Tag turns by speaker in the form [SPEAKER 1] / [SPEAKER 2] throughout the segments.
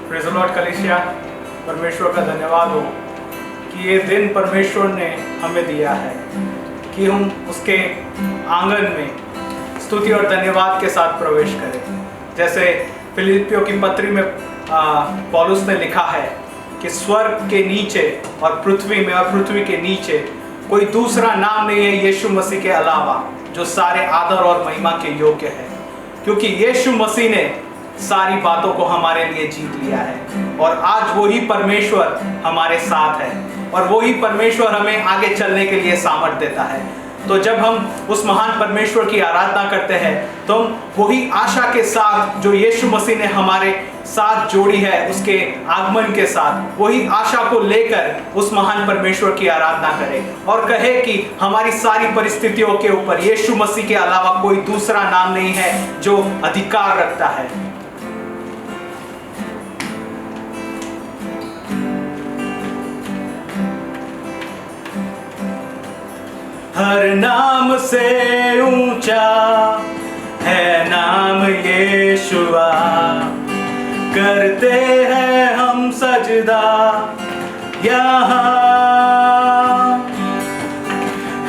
[SPEAKER 1] Praise the Lord कलीसिया, परमेश्वर का धन्यवाद हो कि ये दिन परमेश्वर ने हमें दिया है कि हम उसके आंगन में स्तुति और धन्यवाद के साथ प्रवेश करें। जैसे फिलिप्पियों की पत्री में पौलुस ने लिखा है कि स्वर्ग के नीचे और पृथ्वी में और पृथ्वी के नीचे कोई दूसरा नाम नहीं है यीशु मसीह के अलावा जो सारे आदर और महिमा के योग्य है, क्योंकि यीशु मसीह ने सारी बातों को हमारे लिए जीत लिया है और आज वही परमेश्वर हमारे साथ है और वही परमेश्वर हमें आगे चलने के लिए सामर्थ देता है। तो जब हम उस महान परमेश्वर की आराधना करते हैं तो हम वही आशा के साथ जो यीशु मसीह ने हमारे साथ जोड़ी है उसके आगमन के साथ, वही आशा को लेकर उस महान परमेश्वर की आराधना करें और कहे कि हमारी सारी परिस्थितियों के ऊपर यीशु मसीह के अलावा कोई दूसरा नाम नहीं है जो अधिकार रखता है। हर नाम से ऊंचा है नाम यीशुआ, करते हैं हम सजदा यहाँ।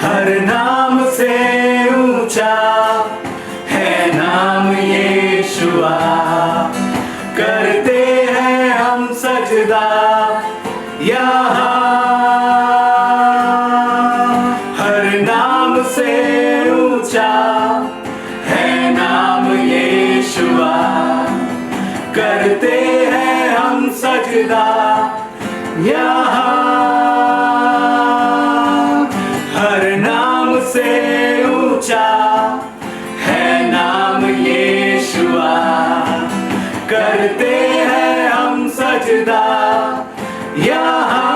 [SPEAKER 1] हर नाम से ऊंचा है नाम यीशुआ, करते हैं हम सजदा यहाँ। है नाम यीशुआ, करते हैं हम सजदा यहाँ। हर नाम से ऊंचा है नाम यीशुआ, करते हैं हम सजदा यहाँ।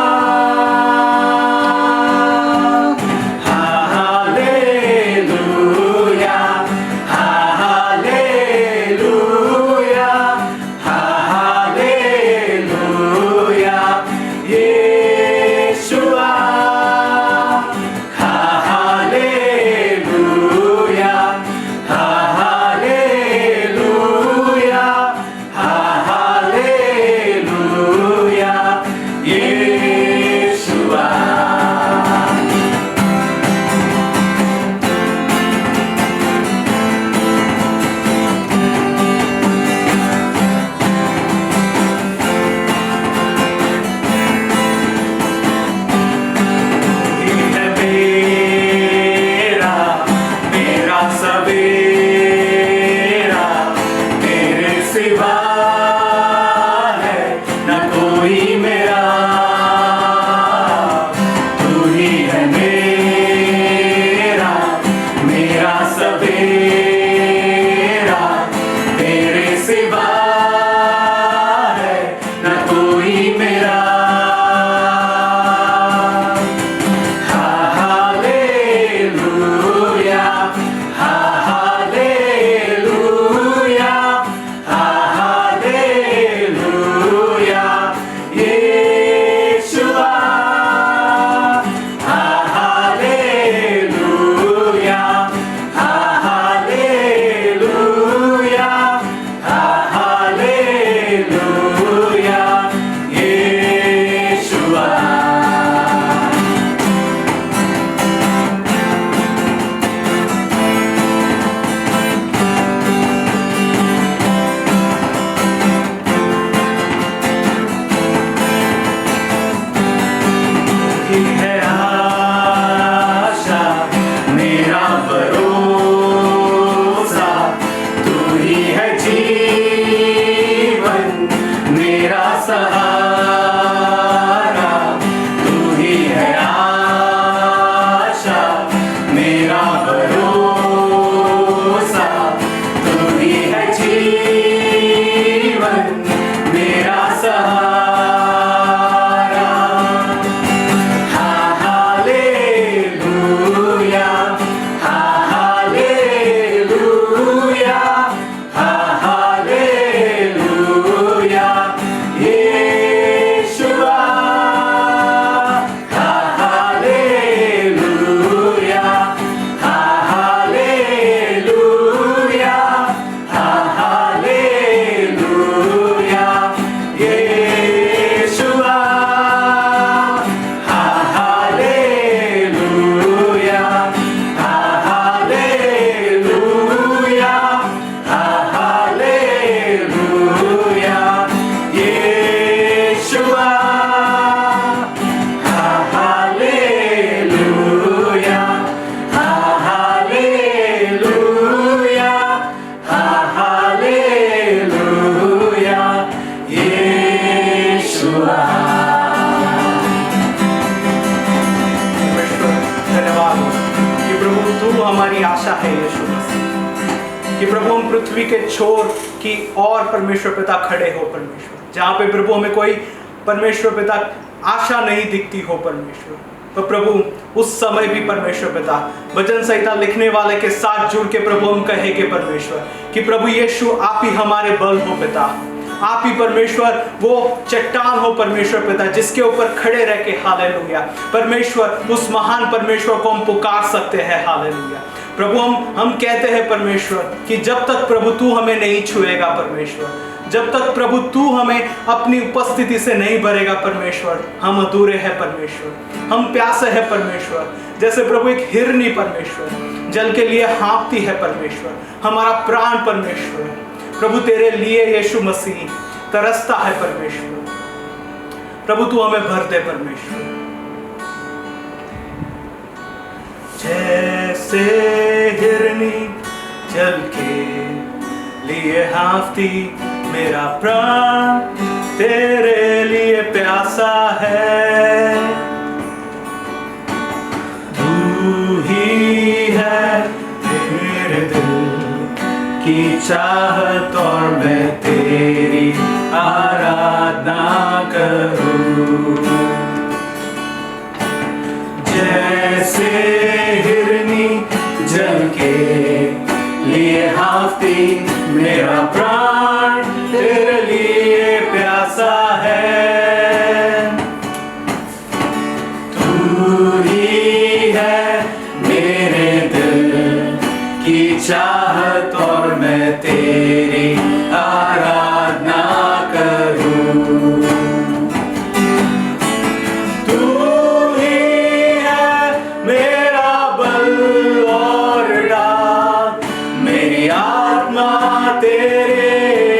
[SPEAKER 1] कि प्रभु हम पृथ्वी के छोर की और परमेश्वर पिता खड़े हो परमेश्वर, जहाँ पे प्रभु हमें कोई परमेश्वर पिता आशा नहीं दिखती हो परमेश्वर, तो प्रभु उस समय भी परमेश्वर पिता वचन संहिता लिखने वाले के साथ जुड़ के प्रभु हम कहेंगे परमेश्वर कि प्रभु यीशु आप ही हमारे बल हो पिता, आप ही परमेश्वर वो चट्टान हो परमेश्वर पिता जिसके ऊपर खड़े रह के हालेलुया परमेश्वर उस महान परमेश्वर को हम पुकार सकते हैं हालेलुया। प्रभु हम कहते हैं परमेश्वर कि जब तक प्रभु तू हमें नहीं छुएगा परमेश्वर, जब तक प्रभु तू हमें अपनी उपस्थिति से नहीं भरेगा परमेश्वर, हम अधूरे हैं परमेश्वर, हम प्यासे हैं परमेश्वर। जैसे प्रभु एक हिरनी परमेश्वर जल के लिए हाँफती है परमेश्वर, हमारा प्राण परमेश्वर प्रभु तेरे लिए यीशु मसीह तरसता है परमेश्वर। प्रभु तू हमें भर दे परमेश्वर। जैसे हिरनी जल के लिए हाँफती, मेरा प्राण तेरे लिए प्यासा है। तू ही है मेरे दिल की चाहत और मैं तेरी आराधना करूं। जैसे हिरनी जल के लिए हाँफती, मेरा प्राण तेरे लिए प्यासा है। तू ही है मेरे दिल की चाहत और मैं तेरी आराधना करूं। तू ही है मेरा बल और डाल, मेरी आत्मा तेरे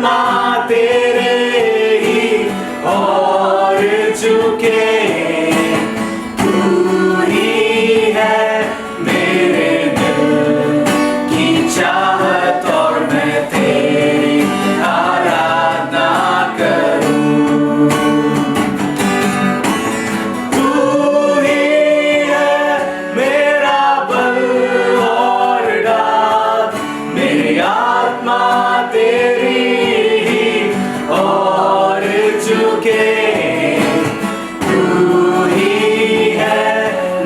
[SPEAKER 1] आत्मा तेरे ही और झुके, तू ही है मेरे दिल की चाहत और मैं तेरी आराधना करूं। तू ही है मेरा बल और डाल, मेरी आत्मा तेरी ही और झुके, तू ही है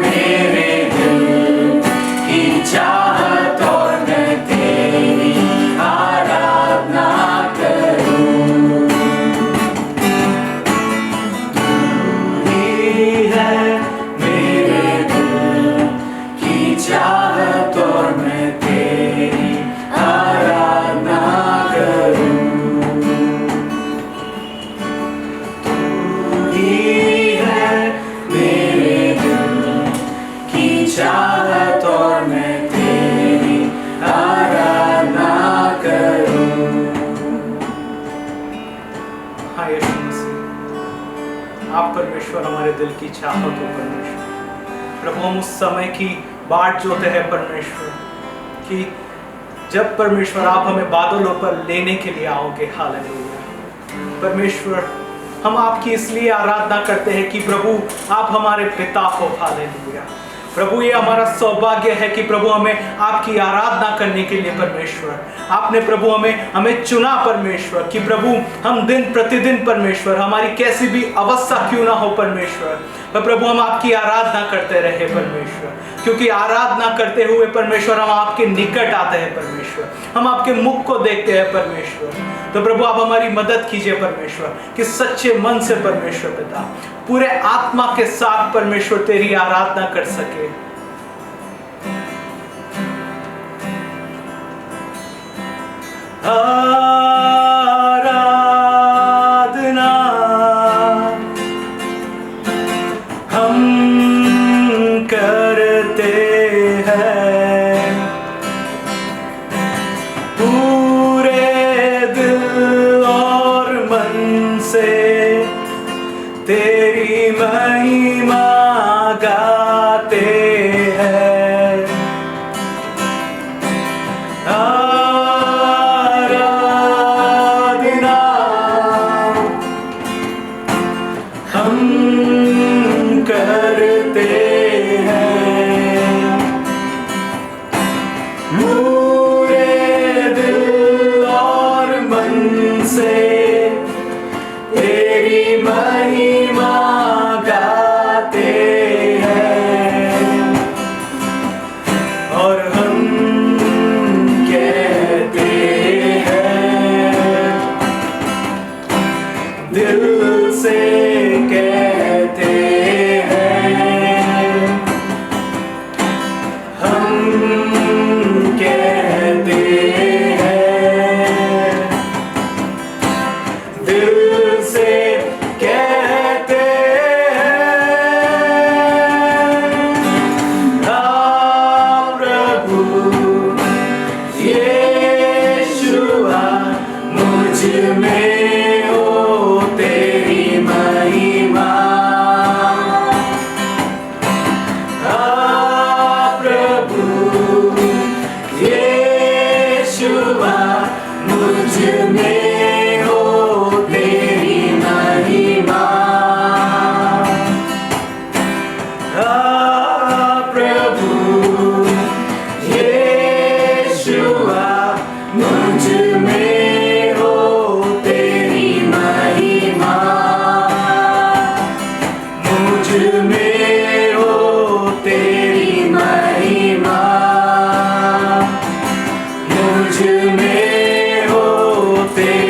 [SPEAKER 1] मेरे दिल की चाहत और मैं तेरी आराधना करूं। तू ही है मेरे दिल की चाहत और मैं तेरी आराधना करूं। तू ही है मेरे दिल की चाहत और मैं तेरी आराधना करूं। हाँ यीशु मसीह, आप परमेश्वर हमारे दिल की चाहत हो परमेश्वर। प्रभु हम उस समय की बाट जोते हैं परमेश्वर कि जब परमेश्वर आप हमें बादलों पर लेने के लिए आओगे। हालेलुया परमेश्वर, हम आपकी इसलिए आराधना करते हैं कि प्रभु आप हमारे पिता हो। हालेलुया प्रभु, ये हमारा सौभाग्य है कि प्रभु हमें आपकी आराधना करने के लिए परमेश्वर आपने प्रभु हमें चुना परमेश्वर, कि प्रभु हम दिन प्रतिदिन परमेश्वर हमारी कैसी भी अवस्था क्यों ना हो परमेश्वर, पर प्रभु हम आपकी आराधना करते रहे परमेश्वर, क्योंकि आराधना करते हुए परमेश्वर हम आपके निकट आते हैं परमेश्वर, हम आपके मुख को देखते हैं परमेश्वर। तो प्रभु आप हमारी मदद कीजिए परमेश्वर कि सच्चे मन से परमेश्वर पिता पूरे आत्मा के साथ परमेश्वर तेरी आराधना कर सके। आराधना हम करते हैं पूरे दिल और मन से, तेरी महिमा गाते हैं। आराधना हम करते हैं पूरे दिल और मन से, तेरी महिमा गाते हैं। और हम कहते हैं, दिल से कहते हैं, हम कहते हैं, दिल से कहते हैं। प्रभु यीशुआ मुझ में हो तेरी महिमा, प्रभु यीशुआ मुझ में हो तेरी महिमा, प्रभु यीशुआ मुझ में हो तेरी महिमा, मुझ में हो तेरी महिमा, मुझ में हो तेरी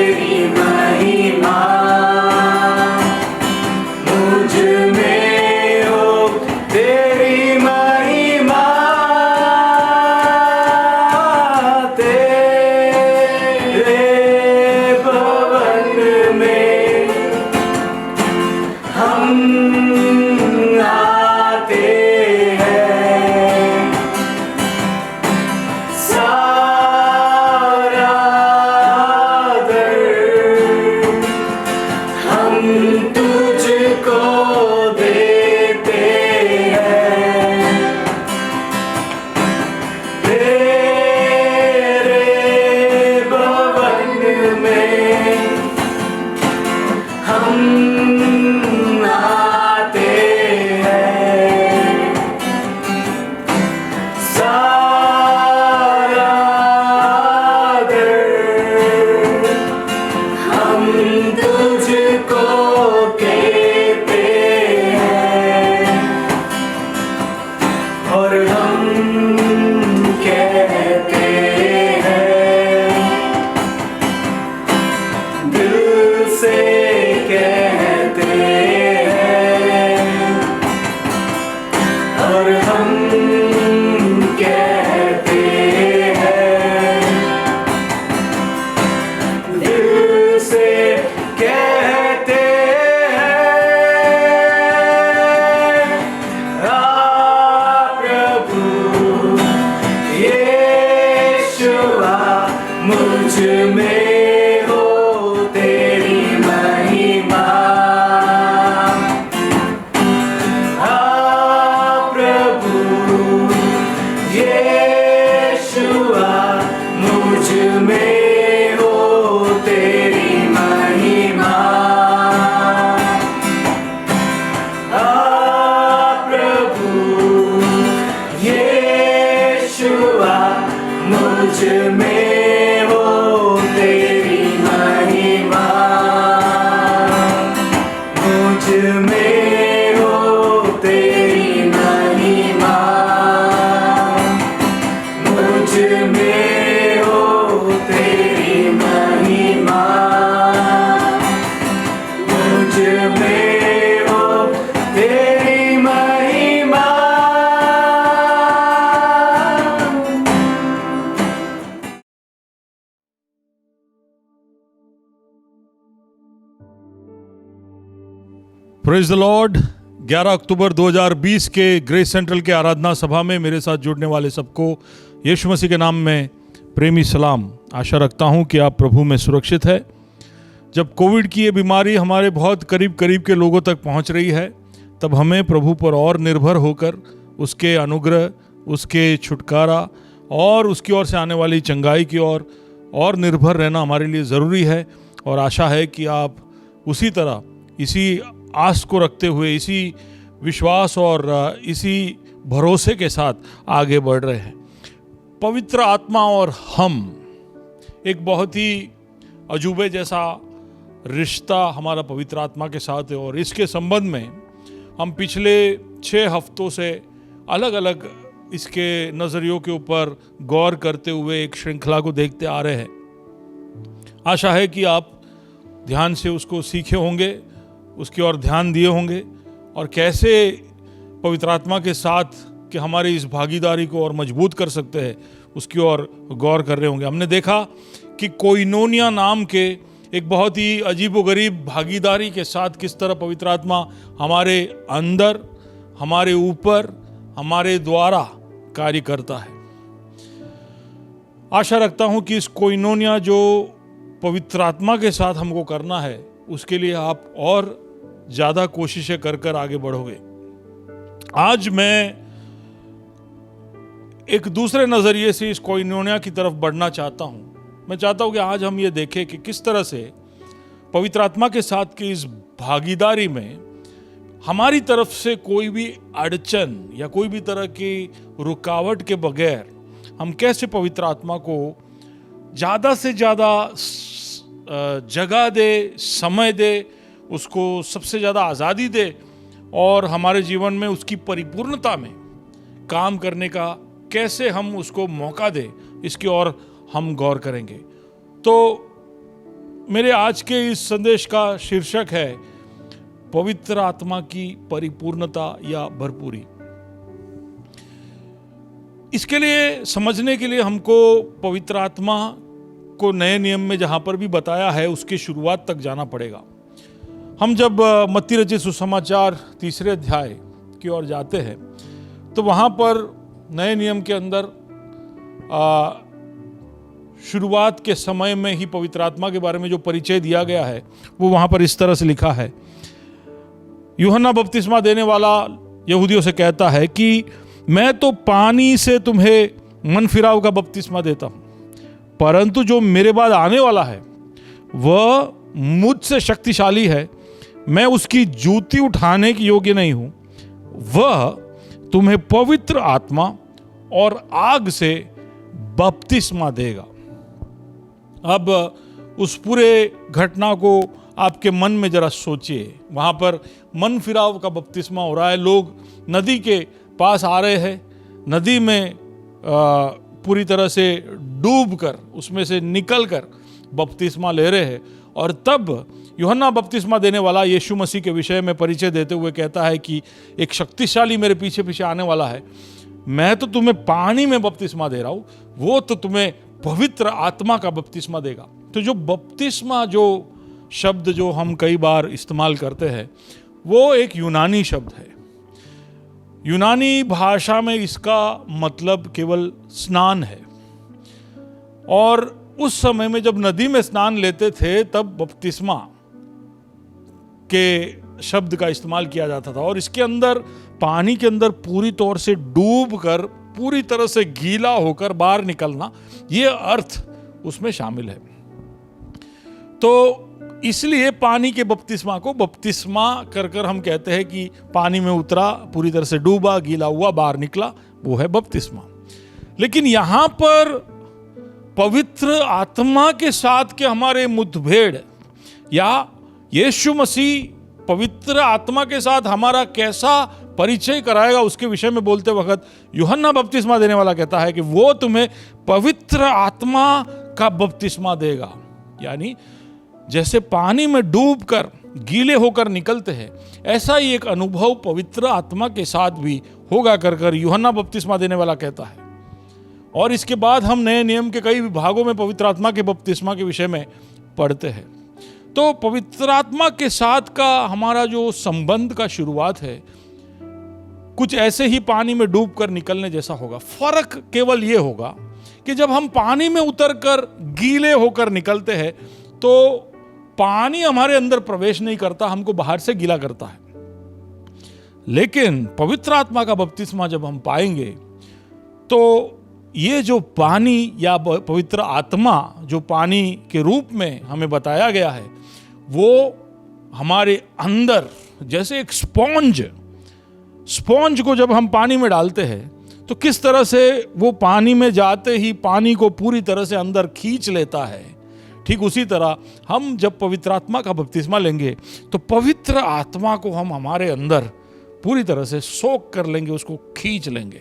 [SPEAKER 1] आते हैं, सारा आदर हम तुझको कहते हैं, और हम कहते हैं, दिल से कहते हैं, और हम कहते हैं, दिल से कहते हैं, आ प्रभु यीशुआ मुझ में हो तेरी महिमा, आ प्रभु यीशुआ मुझ में हो तेरी महिमा, आ प्रभु यीशुआ मुझ में हो तेरी महिमा, मुझ में हो तेरी महिमा, मुझ में हो तेरी महिमा, मुझ में हो तेरी महिमा।
[SPEAKER 2] Praise the Lord. 11 अक्टूबर 2020 के ग्रेस सेंट्रल के आराधना सभा में मेरे साथ जुड़ने वाले सबको यीशु मसीह के नाम में प्रेमी सलाम। आशा रखता हूं कि आप प्रभु में सुरक्षित है। जब कोविड की ये बीमारी हमारे बहुत करीब के लोगों तक पहुंच रही है, तब हमें प्रभु पर और निर्भर होकर उसके अनुग्रह, उसके छुटकारा और उसकी ओर से आने वाली चंगाई की ओर और निर्भर रहना हमारे लिए ज़रूरी है। और आशा है कि आप उसी तरह, इसी आस को रखते हुए, इसी विश्वास और इसी भरोसे के साथ आगे बढ़ रहे हैं। पवित्र आत्मा और हम, एक बहुत ही अजूबे जैसा रिश्ता हमारा पवित्र आत्मा के साथ है। और इसके संबंध में हम पिछले 6 हफ्तों से अलग अलग इसके नज़रियों के ऊपर गौर करते हुए एक श्रृंखला को देखते आ रहे हैं। आशा है कि आप ध्यान से उसको सीखे होंगे, उसकी ओर ध्यान दिए होंगे, और कैसे पवित्र आत्मा के साथ कि हमारी इस भागीदारी को और मजबूत कर सकते हैं उसकी ओर गौर कर रहे होंगे। हमने देखा कि कोइनोनिया नाम के एक बहुत ही अजीबोगरीब भागीदारी के साथ किस तरह पवित्र आत्मा हमारे अंदर, हमारे ऊपर, हमारे द्वारा कार्य करता है। आशा रखता हूं कि इस कोइनोनिया जो पवित्र आत्मा के साथ हमको करना है, उसके लिए आप और ज़्यादा कोशिशें कर आगे बढ़ोगे। आज मैं एक दूसरे नज़रिए से इस कोइनोनिया की तरफ बढ़ना चाहता हूँ। मैं चाहता हूँ कि आज हम ये देखें कि किस तरह से पवित्र आत्मा के साथ की इस भागीदारी में हमारी तरफ से कोई भी अड़चन या कोई भी तरह की रुकावट के बगैर हम कैसे पवित्र आत्मा को ज़्यादा से ज़्यादा जगह दे, समय दे, उसको सबसे ज़्यादा आज़ादी दे और हमारे जीवन में उसकी परिपूर्णता में काम करने का कैसे हम उसको मौका दें, इसकी ओर हम गौर करेंगे। तो मेरे आज के इस संदेश का शीर्षक है पवित्र आत्मा की परिपूर्णता या भरपूरी। इसके लिए समझने के लिए हमको पवित्र आत्मा को नए नियम में जहाँ पर भी बताया है उसकी शुरुआत तक जाना पड़ेगा। हम जब मत्ती रचित सुसमाचार 3 अध्याय की ओर जाते हैं तो वहाँ पर नए नियम के अंदर शुरुआत के समय में ही पवित्र आत्मा के बारे में जो परिचय दिया गया है वो वहाँ पर इस तरह से लिखा है। यूहन्ना बपतिस्मा देने वाला यहूदियों से कहता है कि मैं तो पानी से तुम्हें मन फिराव का बपतिस्मा देता हूँ, परंतु जो मेरे बाद आने वाला है वह मुझसे शक्तिशाली है, मैं उसकी जूती उठाने की योग्य नहीं हूं, वह तुम्हें पवित्र आत्मा और आग से बपतिस्मा देगा। अब उस पूरे घटना को आपके मन में जरा सोचिए। वहां पर मन फिराव का बपतिस्मा हो रहा है, लोग नदी के पास आ रहे हैं, नदी में पूरी तरह से डूब कर उसमें से निकल कर बपतिस्मा ले रहे हैं। और तब यूहन्ना बपतिस्मा देने वाला यीशु मसीह के विषय में परिचय देते हुए कहता है कि एक शक्तिशाली मेरे पीछे पीछे आने वाला है, मैं तो तुम्हें पानी में बपतिस्मा दे रहा हूं, वो तो तुम्हें पवित्र आत्मा का बपतिस्मा देगा। तो जो बपतिस्मा, जो शब्द जो हम कई बार इस्तेमाल करते हैं, वो एक यूनानी शब्द है। यूनानी भाषा में इसका मतलब केवल स्नान है। और उस समय में जब नदी में स्नान लेते थे तब बपतिस्मा के शब्द का इस्तेमाल किया जाता था। और इसके अंदर, पानी के अंदर पूरी तौर से डूब कर, पूरी तरह से गीला होकर बाहर निकलना, ये अर्थ उसमें शामिल है। तो इसलिए पानी के बपतिस्मा को बपतिस्मा कर हम कहते हैं कि पानी में उतरा, पूरी तरह से डूबा, गीला हुआ, बाहर निकला, वो है बपतिस्मा। लेकिन यहां पर पवित्र आत्मा के साथ के हमारे मुठभेड़, या यीशु मसीह पवित्र आत्मा के साथ हमारा कैसा परिचय कराएगा, उसके विषय में बोलते वक्त यूहन्ना बपतिस्मा देने वाला कहता है कि वो तुम्हें पवित्र आत्मा का बपतिस्मा देगा। यानी जैसे पानी में डूबकर गीले होकर निकलते हैं, ऐसा ही एक अनुभव पवित्र आत्मा के साथ भी होगा कर यूहन्ना बपतिस्मा देने वाला कहता है। और इसके बाद हम नए नियम के कई विभागों में पवित्र आत्मा के बपतिस्मा के विषय में पढ़ते हैं। तो पवित्र आत्मा के साथ का हमारा जो संबंध का शुरुआत है, कुछ ऐसे ही पानी में डूबकर निकलने जैसा होगा। फर्क केवल ये होगा कि जब हम पानी में उतरकर गीले होकर निकलते हैं तो पानी हमारे अंदर प्रवेश नहीं करता, हमको बाहर से गीला करता है। लेकिन पवित्र आत्मा का बपतिस्मा जब हम पाएंगे तो ये जो पानी या पवित्र आत्मा जो पानी के रूप में हमें बताया गया है, वो हमारे अंदर जैसे एक स्पॉन्ज को जब हम पानी में डालते हैं तो किस तरह से वो पानी में जाते ही पानी को पूरी तरह से अंदर खींच लेता है, ठीक उसी तरह हम जब पवित्र आत्मा का बपतिस्मा लेंगे तो पवित्र आत्मा को हम हमारे अंदर पूरी तरह से सोख कर लेंगे, उसको खींच लेंगे।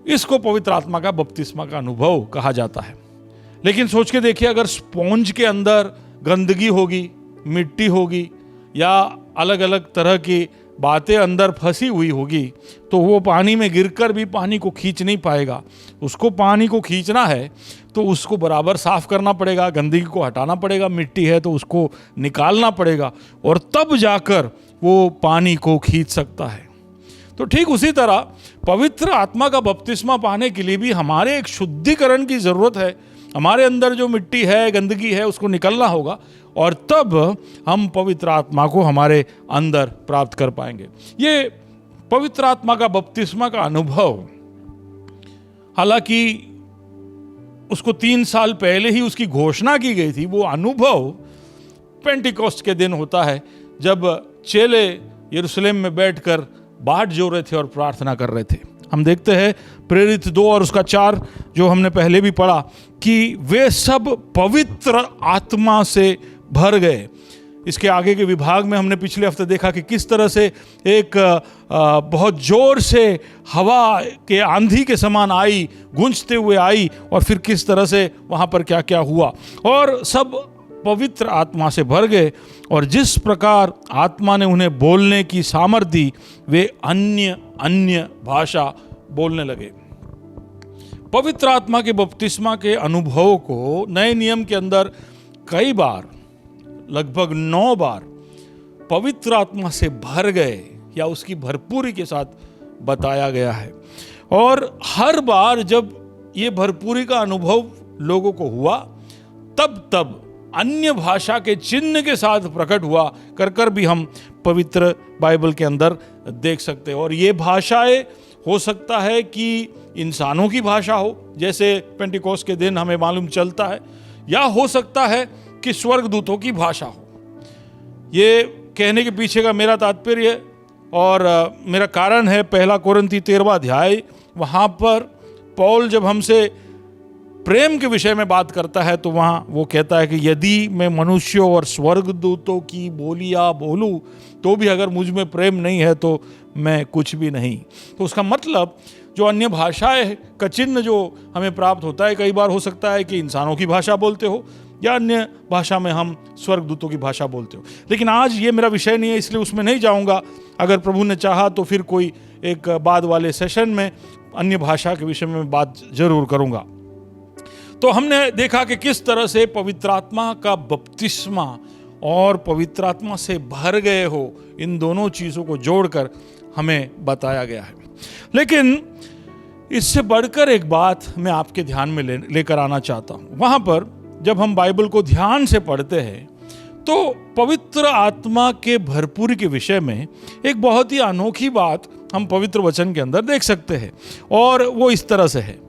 [SPEAKER 2] इसको पवित्र आत्मा का बपतिस्मा का अनुभव कहा जाता है। लेकिन सोच के देखिए, अगर स्पॉन्ज के अंदर गंदगी होगी, मिट्टी होगी, या अलग अलग तरह की बातें अंदर फंसी हुई होगी, तो वो पानी में गिरकर भी पानी को खींच नहीं पाएगा। उसको पानी को खींचना है तो उसको बराबर साफ करना पड़ेगा, गंदगी को हटाना पड़ेगा, मिट्टी है तो उसको निकालना पड़ेगा, और तब जाकर वो पानी को खींच सकता है। तो ठीक उसी तरह पवित्र आत्मा का बपतिस्मा पाने के लिए भी हमारे एक शुद्धिकरण की जरूरत है। हमारे अंदर जो मिट्टी है, गंदगी है, उसको निकलना होगा, और तब हम पवित्र आत्मा को हमारे अंदर प्राप्त कर पाएंगे। ये पवित्र आत्मा का बपतिस्मा का अनुभव, हालांकि उसको 3 साल पहले ही उसकी घोषणा की गई थी, वो अनुभव पेंटिकोस्ट के दिन होता है जब चेले यरूशलेम में बैठकर बाट जो रहे थे और प्रार्थना कर रहे थे। हम देखते हैं प्रेरित 2 और उसका 4 जो हमने पहले भी पढ़ा कि वे सब पवित्र आत्मा से भर गए। इसके आगे के विभाग में हमने पिछले हफ्ते देखा कि किस तरह से एक बहुत जोर से हवा के आंधी के समान आई, गूंजते हुए आई, और फिर किस तरह से वहाँ पर क्या क्या हुआ, और सब पवित्र आत्मा से भर गए, और जिस प्रकार आत्मा ने उन्हें बोलने की सामर्थ्य दी, वे अन्य अन्य भाषा बोलने लगे। पवित्र आत्मा के बपतिस्मा के अनुभव को नए नियम के अंदर कई बार, लगभग 9 बार पवित्र आत्मा से भर गए या उसकी भरपूरी के साथ बताया गया है। और हर बार जब ये भरपूरी का अनुभव लोगों को हुआ, तब अन्य भाषा के चिन्ह के साथ प्रकट हुआ कर भी हम पवित्र बाइबल के अंदर देख सकते हैं। और ये भाषाएं हो सकता है कि इंसानों की भाषा हो, जैसे पेंटिकोस्ट के दिन हमें मालूम चलता है, या हो सकता है कि स्वर्गदूतों की भाषा हो, ये कहने के पीछे का मेरा तात्पर्य और मेरा कारण है 1 कोरिन्थी 13वां अध्याय। वहाँ पर पौल जब हमसे प्रेम के विषय में बात करता है तो वहाँ वो कहता है कि यदि मैं मनुष्यों और स्वर्गदूतों की बोलियाँ बोलूँ तो भी अगर मुझ में प्रेम नहीं है तो मैं कुछ भी नहीं। तो उसका मतलब जो अन्य भाषाएं का चिन्ह जो हमें प्राप्त होता है, कई बार हो सकता है कि इंसानों की भाषा बोलते हो या अन्य भाषा में हम स्वर्गदूतों की भाषा बोलते हो, लेकिन आज ये मेरा विषय नहीं है, इसलिए उसमें नहीं जाऊंगा। अगर प्रभु ने चाहा तो फिर कोई एक बाद वाले सेशन में अन्य भाषा के विषय में बात जरूर करूंगा। तो हमने देखा कि किस तरह से पवित्र आत्मा का बपतिस्मा और पवित्र आत्मा से भर गए हो, इन दोनों चीज़ों को जोड़कर हमें बताया गया है। लेकिन इससे बढ़कर एक बात मैं आपके ध्यान में लेकर आना चाहता हूँ। वहाँ पर जब हम बाइबल को ध्यान से पढ़ते हैं तो पवित्र आत्मा के भरपूरी के विषय में एक बहुत ही अनोखी बात हम पवित्र वचन के अंदर देख सकते हैं, और वो इस तरह से है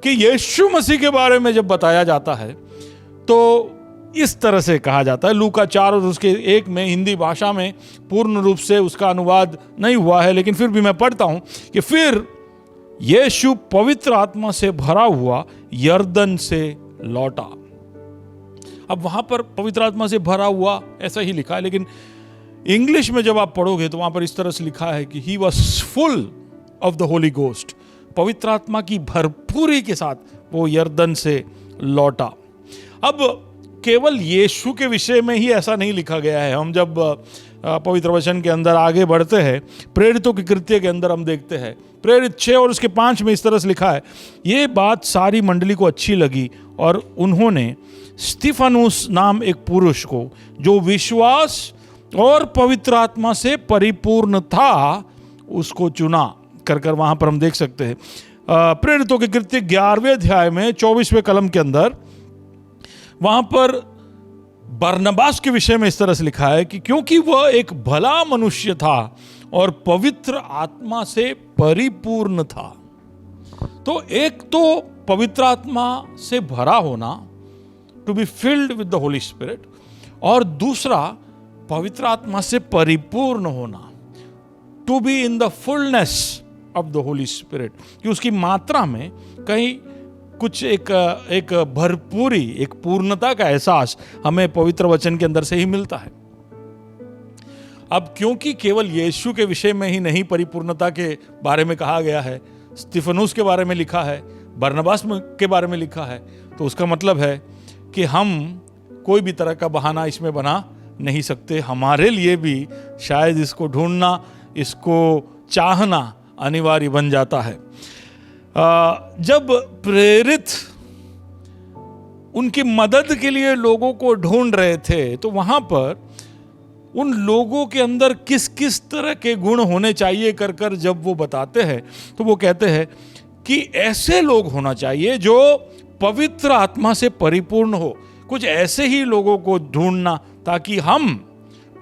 [SPEAKER 2] कि यीशु मसीह के बारे में जब बताया जाता है तो इस तरह से कहा जाता है। लूका 4 और उसके 1 में हिंदी भाषा में पूर्ण रूप से उसका अनुवाद नहीं हुआ है, लेकिन फिर भी मैं पढ़ता हूं कि फिर यीशु पवित्र आत्मा से भरा हुआ यरदन से लौटा। अब वहां पर पवित्र आत्मा से भरा हुआ ऐसा ही लिखा है, लेकिन इंग्लिश में जब आप पढ़ोगे तो वहां पर इस तरह से लिखा है कि he was full of the Holi ghost. पवित्र आत्मा की भरपूरी के साथ वो यरदन से लौटा। अब केवल यीशु के विषय में ही ऐसा नहीं लिखा गया है। हम जब पवित्र वचन के अंदर आगे बढ़ते हैं, प्रेरितों की कृत्य के अंदर हम देखते हैं, प्रेरित 6 और उसके 5 में इस तरह से लिखा है, ये बात सारी मंडली को अच्छी लगी और उन्होंने स्तिफनुस नाम एक पुरुष को, जो विश्वास और पवित्र आत्मा से परिपूर्ण था, उसको चुना। कर वहां पर हम देख सकते हैं प्रेरितों के कृत्य 11वें अध्याय में 24वें कलम के अंदर वहां पर बरनबास के विषय में इस तरह से लिखा है कि क्योंकि वह एक भला मनुष्य था और पवित्र आत्मा से परिपूर्ण था। तो एक तो पवित्र आत्मा से भरा होना, to be filled with the Holy Spirit, और दूसरा पवित्र आत्मा से परिपूर्ण होना, to be in the fullness of the Holy Spirit, कि उसकी मात्रा में कहीं कुछ एक भरपूरी, एक पूर्णता का एहसास हमें पवित्र वचन के अंदर से ही मिलता है। अब क्योंकि केवल यीशु के विषय में ही नहीं परिपूर्णता के बारे में कहा गया है, स्तिफनुस के बारे में लिखा है, बरनबास के बारे में लिखा है, तो उसका मतलब है कि हम कोई भी तरह का बहाना इसमें बना नहीं सकते। हमारे लिए भी शायद इसको ढूंढना, इसको चाहना अनिवार्य बन जाता है। जब प्रेरित उनकी मदद के लिए लोगों को ढूंढ रहे थे तो वहां पर उन लोगों के अंदर किस किस तरह के गुण होने चाहिए कर जब वो बताते हैं तो वो कहते हैं कि ऐसे लोग होना चाहिए जो पवित्र आत्मा से परिपूर्ण हो। कुछ ऐसे ही लोगों को ढूंढना ताकि हम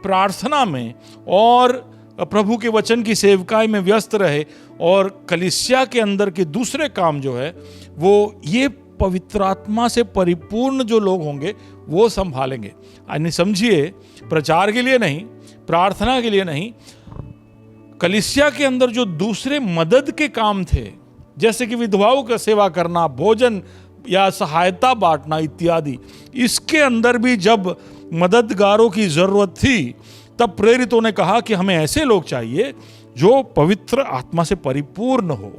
[SPEAKER 2] प्रार्थना में और प्रभु के वचन की सेवकाई में व्यस्त रहे और कलीसिया के अंदर के दूसरे काम जो है वो ये पवित्र आत्मा से परिपूर्ण जो लोग होंगे वो संभालेंगे। यानी समझिए, प्रचार के लिए नहीं, प्रार्थना के लिए नहीं, कलीसिया के अंदर जो दूसरे मदद के काम थे, जैसे कि विधवाओं का सेवा करना, भोजन या सहायता बांटना इत्यादि, इसके अंदर भी जब मददगारों की जरूरत थी तब प्रेरितों ने कहा कि हमें ऐसे लोग चाहिए जो पवित्र आत्मा से परिपूर्ण हो।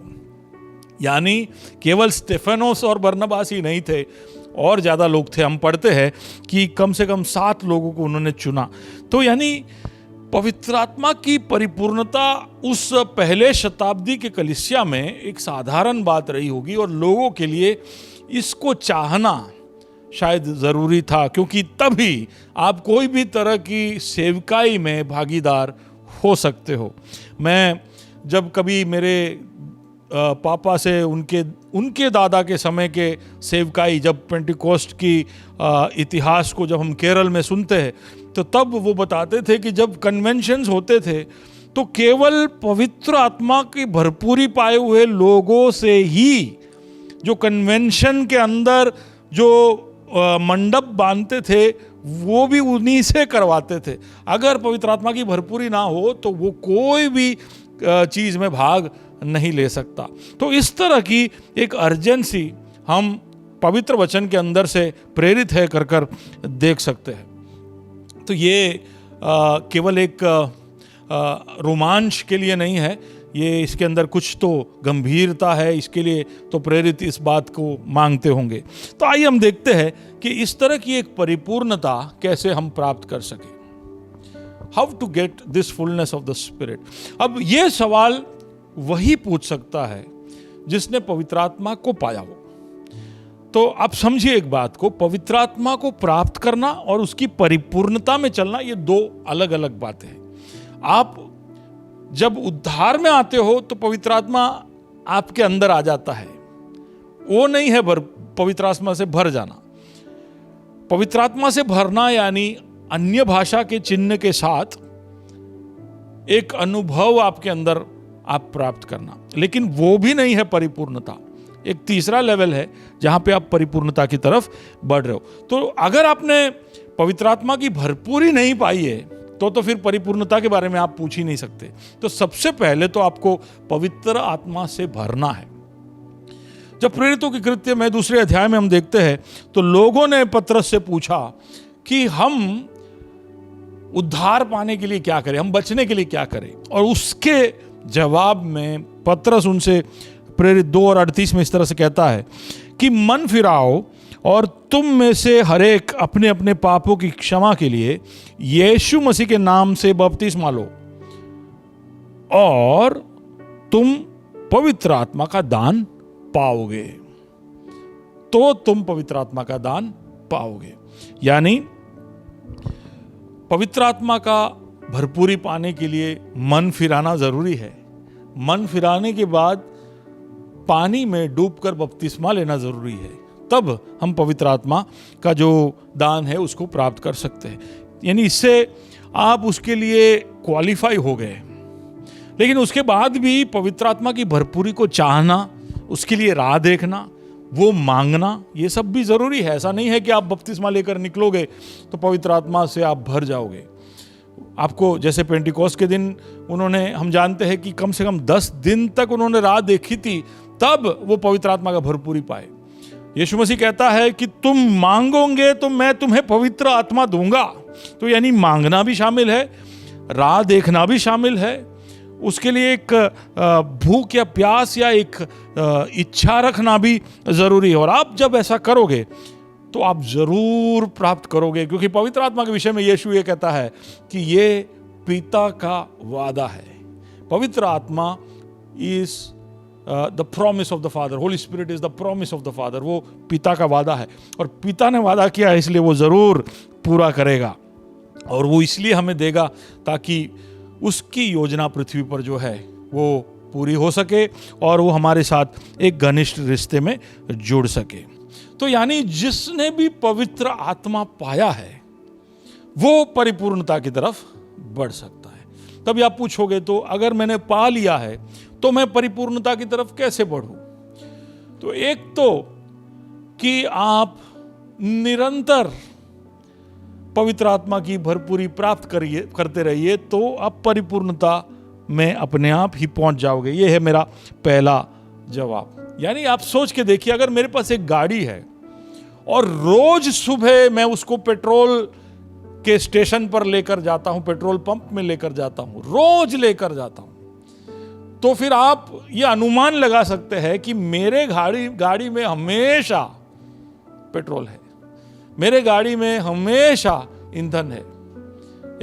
[SPEAKER 2] यानी केवल स्टेफेनोस और बरनबास ही नहीं थे, और ज्यादा लोग थे। हम पढ़ते हैं कि कम से कम 7 लोगों को उन्होंने चुना। तो यानी पवित्र आत्मा की परिपूर्णता उस पहले शताब्दी के कलीसिया में एक साधारण बात रही होगी, और लोगों के लिए इसको चाहना शायद ज़रूरी था, क्योंकि तभी आप कोई भी तरह की सेवकाई में भागीदार हो सकते हो। मैं जब कभी मेरे पापा से उनके दादा के समय के सेवकाई, जब पेंटिकोस्ट की इतिहास को जब हम केरल में सुनते हैं तो तब वो बताते थे कि जब कन्वेंशंस होते थे तो केवल पवित्र आत्मा की भरपूरी पाए हुए लोगों से ही जो कन्वेंशन के अंदर जो मंडप बांधते थे वो भी उन्हीं से करवाते थे। अगर पवित्र आत्मा की भरपूरी ना हो तो वो कोई भी चीज़ में भाग नहीं ले सकता। तो इस तरह की एक अर्जेंसी हम पवित्र वचन के अंदर से प्रेरित है कर देख सकते हैं। तो ये केवल एक रोमांच के लिए नहीं है, ये इसके अंदर कुछ तो गंभीरता है, इसके लिए तो प्रेरित इस बात को मांगते होंगे। तो आइए हम देखते हैं कि इस तरह की एक परिपूर्णता कैसे हम प्राप्त कर सके। How to get this fullness of the Spirit. अब ये सवाल वही पूछ सकता है जिसने पवित्र आत्मा को पाया हो। तो आप समझिए एक बात को, पवित्र आत्मा को प्राप्त करना और उसकी परिपूर्णता में चलना, ये दो अलग अलग बातें हैं। आप जब उद्धार में आते हो तो पवित्र आत्मा आपके अंदर आ जाता है, वो नहीं है पवित्र आत्मा से भर जाना। पवित्र आत्मा से भरना यानी अन्य भाषा के चिन्ह के साथ एक अनुभव आपके अंदर आप प्राप्त करना, लेकिन वो भी नहीं है परिपूर्णता। एक तीसरा लेवल है जहां पे आप परिपूर्णता की तरफ बढ़ रहे हो। तो अगर आपने पवित्र आत्मा की भरपूरी नहीं पाई है तो फिर परिपूर्णता के बारे में आप पूछ ही नहीं सकते। तो सबसे पहले तो आपको पवित्र आत्मा से भरना है। जब प्रेरितों की कृत्य में 2 अध्याय में हम देखते हैं तो लोगों ने पतरस से पूछा कि हम उद्धार पाने के लिए क्या करें, हम बचने के लिए क्या करें। और उसके जवाब में पतरस उनसे प्रेरित 2 और 38 में इस तरह से कहता है कि मन फिराओ और तुम में से हरेक अपने अपने पापों की क्षमा के लिए यीशु मसीह के नाम से बपतिस्मा लो और तुम पवित्र आत्मा का दान पाओगे। तो तुम पवित्र आत्मा का दान पाओगे, यानी पवित्र आत्मा का भरपूरी पाने के लिए मन फिराना जरूरी है। मन फिराने के बाद पानी में डूबकर बपतिस्मा लेना जरूरी है, तब हम पवित्र आत्मा का जो दान है उसको प्राप्त कर सकते हैं। यानी इससे आप उसके लिए क्वालिफाई हो गए। लेकिन उसके बाद भी पवित्र आत्मा की भरपूरी को चाहना, उसके लिए राह देखना, वो मांगना, ये सब भी जरूरी है। ऐसा नहीं है कि आप बपतिस्मा लेकर निकलोगे तो पवित्र आत्मा से आप भर जाओगे। आपको जैसे पेंटिकोस्ट के दिन उन्होंने, हम जानते हैं कि कम से कम 10 दिन तक उन्होंने राह देखी थी, तब वो पवित्र आत्मा का भरपूरी पाए। यीशु मसीह कहता है कि तुम मांगोगे तो मैं तुम्हें पवित्र आत्मा दूंगा। तो यानी मांगना भी शामिल है, राह देखना भी शामिल है, उसके लिए एक भूख या प्यास या एक इच्छा रखना भी जरूरी है। और आप जब ऐसा करोगे तो आप जरूर प्राप्त करोगे, क्योंकि पवित्र आत्मा के विषय में यीशु ये कहता है कि ये पिता का वादा है। पवित्र आत्मा is the promise of the father, Holi spirit is the promise of the father. वो पिता का वादा है और पिता ने वादा किया है, इसलिए वो जरूर पूरा करेगा। और वो इसलिए हमें देगा ताकि उसकी योजना पृथ्वी पर जो है वो पूरी हो सके और वो हमारे साथ एक घनिष्ठ रिश्ते में जुड़ सके। तो यानी जिसने भी पवित्र आत्मा पाया है वो परिपूर्णता की तरफ बढ़ सकता है। तभी आप पूछोगे तो अगर मैंने पा लिया है तो मैं परिपूर्णता की तरफ कैसे बढ़ूं? तो एक तो कि आप निरंतर पवित्र आत्मा की भरपूरी प्राप्त करते रहिए, तो आप परिपूर्णता में अपने आप ही पहुंच जाओगे। ये है मेरा पहला जवाब। यानी आप सोच के देखिए, अगर मेरे पास एक गाड़ी है और रोज सुबह मैं उसको पेट्रोल के स्टेशन पर लेकर जाता हूं, पेट्रोल पंप में लेकर जाता हूं, रोज लेकर जाता हूं, तो फिर आप ये अनुमान लगा सकते हैं कि मेरे गाड़ी में हमेशा पेट्रोल है, मेरे गाड़ी में हमेशा ईंधन है।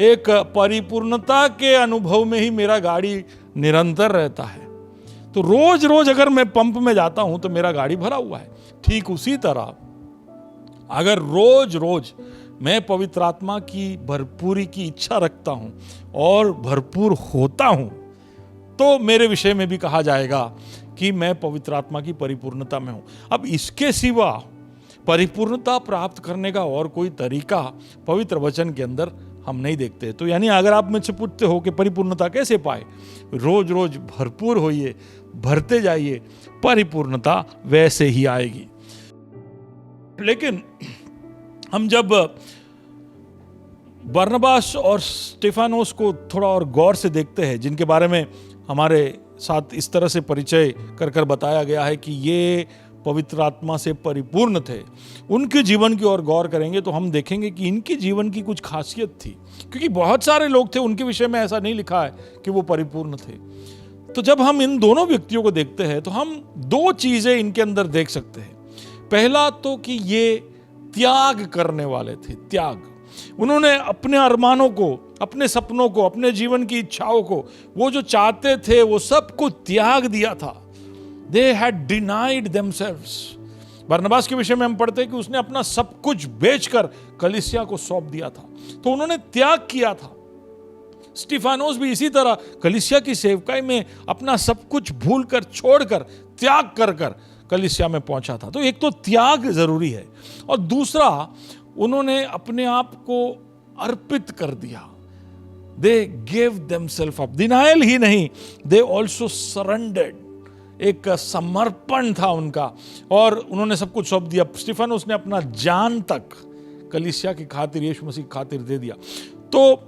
[SPEAKER 2] एक परिपूर्णता के अनुभव में ही मेरा गाड़ी निरंतर रहता है। तो रोज रोज अगर मैं पंप में जाता हूं तो मेरा गाड़ी भरा हुआ है। ठीक उसी तरह अगर रोज रोज मैं पवित्र आत्मा की भरपूरी की इच्छा रखता हूं और भरपूर होता हूं, तो मेरे विषय में भी कहा जाएगा कि मैं पवित्र आत्मा की परिपूर्णता में हूं। अब इसके सिवा परिपूर्णता प्राप्त करने का और कोई तरीका पवित्र वचन के अंदर हम नहीं देखते। तो यानी अगर आप मुझसे पूछते हो कि परिपूर्णता कैसे पाए, रोज रोज भरपूर होइए, भरते जाइए, परिपूर्णता वैसे ही आएगी। लेकिन हम जब बरनबास और स्टेफानोस को थोड़ा और गौर से देखते हैं, जिनके बारे में हमारे साथ इस तरह से परिचय कर बताया गया है कि ये पवित्र आत्मा से परिपूर्ण थे, उनके जीवन की ओर गौर करेंगे तो हम देखेंगे कि इनके जीवन की कुछ खासियत थी, क्योंकि बहुत सारे लोग थे उनके विषय में ऐसा नहीं लिखा है कि वो परिपूर्ण थे। तो जब हम इन दोनों व्यक्तियों को देखते हैं तो हम दो चीजें इनके अंदर देख सकते हैं। पहला तो कि ये त्याग करने वाले थे, त्याग। उन्होंने अपने अरमानों को, अपने सपनों को, अपने जीवन की इच्छाओं को, वो जो चाहते थे वो सब को त्याग दिया था। They had denied themselves. बरनबास के विषय में हम पढ़ते हैं कि उसने अपना सब कुछ बेचकर कलीसिया को सौंप दिया था, तो उन्होंने त्याग किया था। स्टीफानोस भी इसी तरह कलीसिया की सेवकाई में अपना सब कुछ भूलकर, छोड़कर, त्याग कर कलीसिया में पहुंचा था। तो एक तो त्याग जरूरी है, और दूसरा उन्होंने अपने आप को अर्पित कर दिया। They gave themselves up. Denial ही नहीं, they also surrendered. एक समर्पण था उनका, और उन्होंने सब कुछ सौंप दिया। स्टीफानोस ने अपना जान तक कलीसिया की खातिर, यीशु मसीह की खातिर दे दिया। तो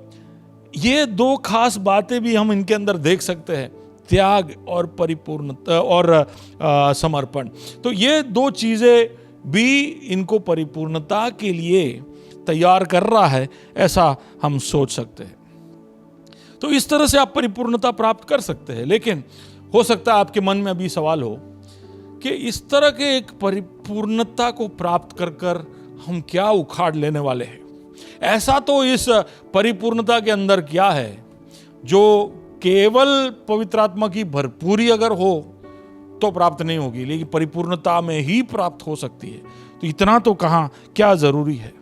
[SPEAKER 2] ये दो खास बातें भी हम इनके अंदर देख सकते हैं, त्याग और परिपूर्णता और समर्पण। तो ये दो चीजें भी इनको परिपूर्णता के लिए तैयार कर रहा है, ऐसा हम सोच सकते हैं। तो इस तरह से आप परिपूर्णता प्राप्त कर सकते हैं। लेकिन हो सकता है आपके मन में अभी सवाल हो कि इस तरह के एक परिपूर्णता को प्राप्त कर हम क्या उखाड़ लेने वाले हैं। ऐसा तो इस परिपूर्णता के अंदर क्या है जो केवल पवित्र आत्मा की भरपूरी अगर हो तो प्राप्त नहीं होगी, लेकिन परिपूर्णता में ही प्राप्त हो सकती है। तो इतना तो कहां, क्या जरूरी है।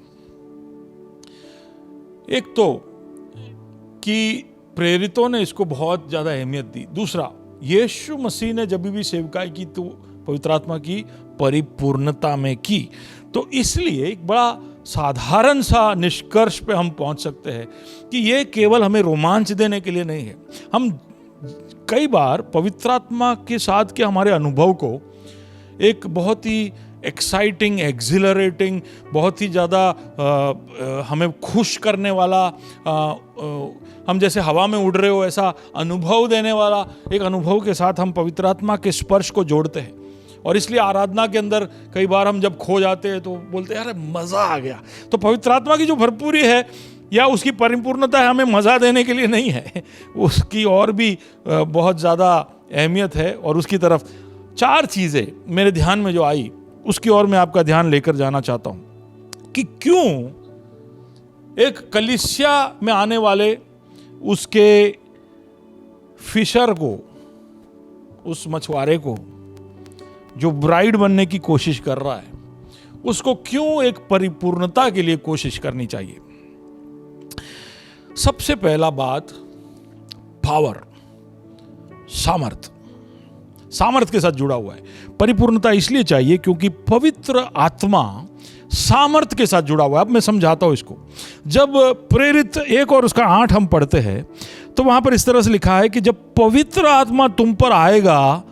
[SPEAKER 2] एक तो कि प्रेरितों ने इसको बहुत ज्यादा अहमियत दी। दूसरा, यीशु मसीह ने जब भी सेवकाई की तो पवित्र आत्मा की परिपूर्णता में की। तो इसलिए एक बड़ा साधारण सा निष्कर्ष पे हम पहुंच सकते हैं कि ये केवल हमें रोमांच देने के लिए नहीं है। हम कई बार पवित्र आत्मा के साथ के हमारे अनुभव को एक बहुत ही एक्साइटिंग, एक्सिलरेटिंग, बहुत ही ज़्यादा हमें खुश करने वाला, हम जैसे हवा में उड़ रहे हो ऐसा अनुभव देने वाला एक अनुभव के साथ हम पवित्र आत्मा के स्पर्श को जोड़ते हैं। और इसलिए आराधना के अंदर कई बार हम जब खो जाते हैं तो बोलते हैं अरे मज़ा आ गया। तो पवित्र आत्मा की जो भरपूरी है या उसकी परिपूर्णता है, हमें मज़ा देने के लिए नहीं है, उसकी और भी बहुत ज़्यादा अहमियत है। और उसकी तरफ चार चीज़ें मेरे ध्यान में जो आई उसकी ओर मैं आपका ध्यान लेकर जाना चाहता हूं कि क्यों एक कलीसिया में आने वाले उसके फिशर को, उस मछुआरे को जो ब्राइड बनने की कोशिश कर रहा है, उसको क्यों एक परिपूर्णता के लिए कोशिश करनी चाहिए। सबसे पहला बात, पावर, सामर्थ के साथ जुड़ा हुआ है। परिपूर्णता इसलिए चाहिए क्योंकि पवित्र आत्मा सामर्थ के साथ जुड़ा हुआ है। अब मैं समझाता हूं इसको। जब प्रेरित 1 और उसका 8 हम पढ़ते हैं तो वहां पर इस तरह से लिखा है कि जब पवित्र आत्मा तुम पर आएगा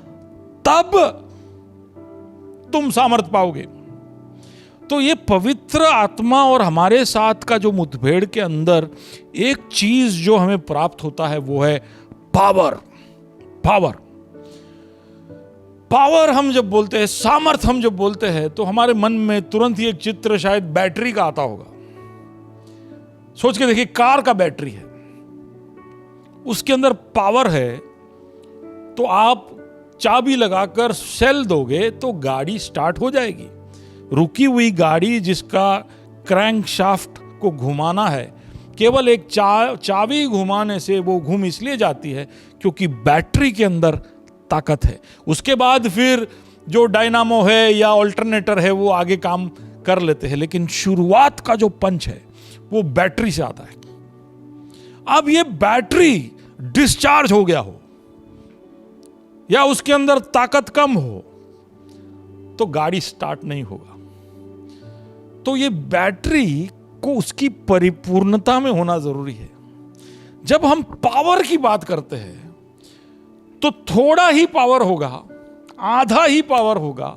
[SPEAKER 2] तब तुम सामर्थ पाओगे। तो ये पवित्र आत्मा और हमारे साथ का जो मुठभेड़ के अंदर एक चीज जो हमें प्राप्त होता है वो है पावर हम जब बोलते हैं, सामर्थ हम जब बोलते हैं तो हमारे मन में तुरंत ही एक चित्र शायद बैटरी का आता होगा। सोच के देखिए, कार का बैटरी है, उसके अंदर पावर है, तो आप चाबी लगाकर सेल दोगे तो गाड़ी स्टार्ट हो जाएगी। रुकी हुई गाड़ी जिसका क्रैंक शाफ्ट को घुमाना है, केवल एक चाबी घुमाने से वो घूम इसलिए जाती है क्योंकि बैटरी के अंदर ताकत है। उसके बाद फिर जो डायनामो है या अल्टरनेटर है वो आगे काम कर लेते हैं, लेकिन शुरुआत का जो पंच है वो बैटरी से आता है। अब ये बैटरी डिस्चार्ज हो गया हो या उसके अंदर ताकत कम हो तो गाड़ी स्टार्ट नहीं होगा। तो ये बैटरी को उसकी परिपूर्णता में होना जरूरी है। जब हम पावर की बात करते हैं तो थोड़ा ही पावर होगा, आधा ही पावर होगा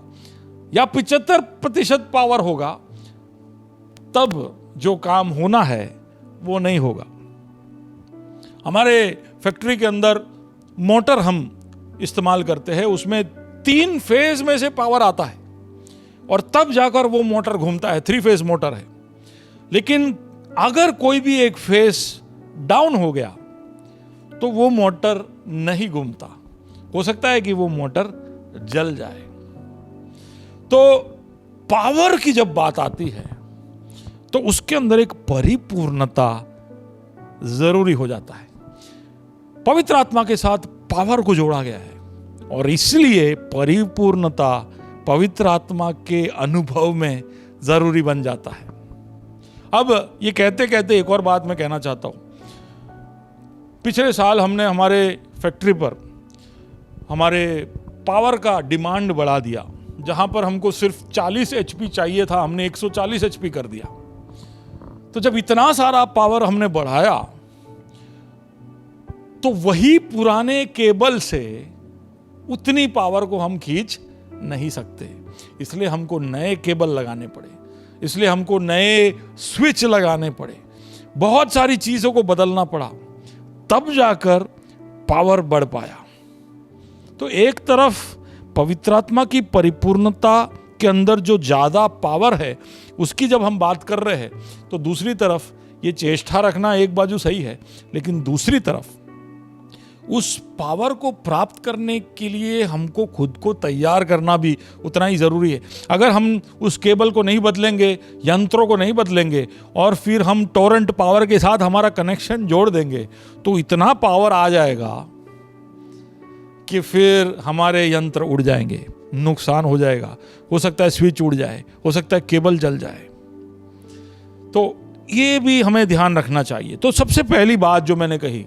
[SPEAKER 2] या 75% पावर होगा, तब जो काम होना है वो नहीं होगा। हमारे फैक्ट्री के अंदर मोटर हम इस्तेमाल करते हैं, उसमें 3 फेज में से पावर आता है और तब जाकर वो मोटर घूमता है, 3 फेज मोटर है। लेकिन अगर कोई भी एक फेज डाउन हो गया तो वो मोटर नहीं घूमता, हो सकता है कि वो मोटर जल जाए। तो पावर की जब बात आती है तो उसके अंदर एक परिपूर्णता जरूरी हो जाता है। पवित्र आत्मा के साथ पावर को जोड़ा गया है और इसलिए परिपूर्णता पवित्र आत्मा के अनुभव में जरूरी बन जाता है। अब ये कहते कहते एक और बात मैं कहना चाहता हूं। पिछले साल हमने हमारे फैक्ट्री पर हमारे पावर का डिमांड बढ़ा दिया। जहां पर हमको सिर्फ 40 HP चाहिए था, हमने 140 HP कर दिया। तो जब इतना सारा पावर हमने बढ़ाया तो वही पुराने केबल से उतनी पावर को हम खींच नहीं सकते, इसलिए हमको नए केबल लगाने पड़े, इसलिए हमको नए स्विच लगाने पड़े, बहुत सारी चीजों को बदलना पड़ा, तब जाकर पावर बढ़ पाया। तो एक तरफ पवित्र आत्मा की परिपूर्णता के अंदर जो ज्यादा पावर है उसकी जब हम बात कर रहे हैं, तो दूसरी तरफ ये चेष्टा रखना एक बाजू सही है, लेकिन दूसरी तरफ उस पावर को प्राप्त करने के लिए हमको खुद को तैयार करना भी उतना ही जरूरी है। अगर हम उस केबल को नहीं बदलेंगे, यंत्रों को नहीं बदलेंगे और फिर हम टोरेंट पावर के साथ हमारा कनेक्शन जोड़ देंगे तो इतना पावर आ जाएगा कि फिर हमारे यंत्र उड़ जाएंगे, नुकसान हो जाएगा, हो सकता है स्विच उड़ जाए, हो सकता है केबल जल जाए। तो ये भी हमें ध्यान रखना चाहिए। तो सबसे पहली बात जो मैंने कही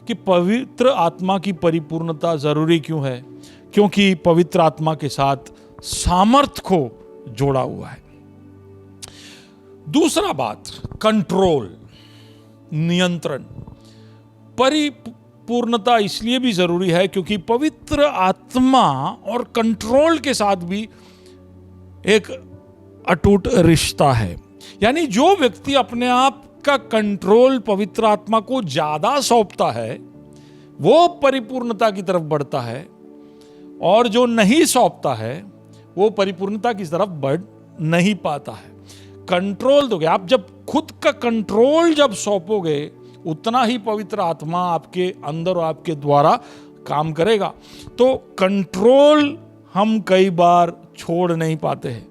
[SPEAKER 2] कि पवित्र आत्मा की परिपूर्णता जरूरी क्यों है? क्योंकि पवित्र आत्मा के साथ सामर्थ को जोड़ा हुआ है। दूसरा बात, कंट्रोल, नियंत्रण। परिपूर्णता इसलिए भी जरूरी है क्योंकि पवित्र आत्मा और कंट्रोल के साथ भी एक अटूट रिश्ता है। यानी जो व्यक्ति अपने आप का कंट्रोल पवित्र आत्मा को ज्यादा सौंपता है वो परिपूर्णता की तरफ बढ़ता है, और जो नहीं सौंपता है वो परिपूर्णता की तरफ बढ़ नहीं पाता है। कंट्रोल दोगे आप, जब खुद का कंट्रोल जब सौंपोगे उतना ही पवित्र आत्मा आपके अंदर और आपके द्वारा काम करेगा। तो कंट्रोल हम कई बार छोड़ नहीं पाते हैं,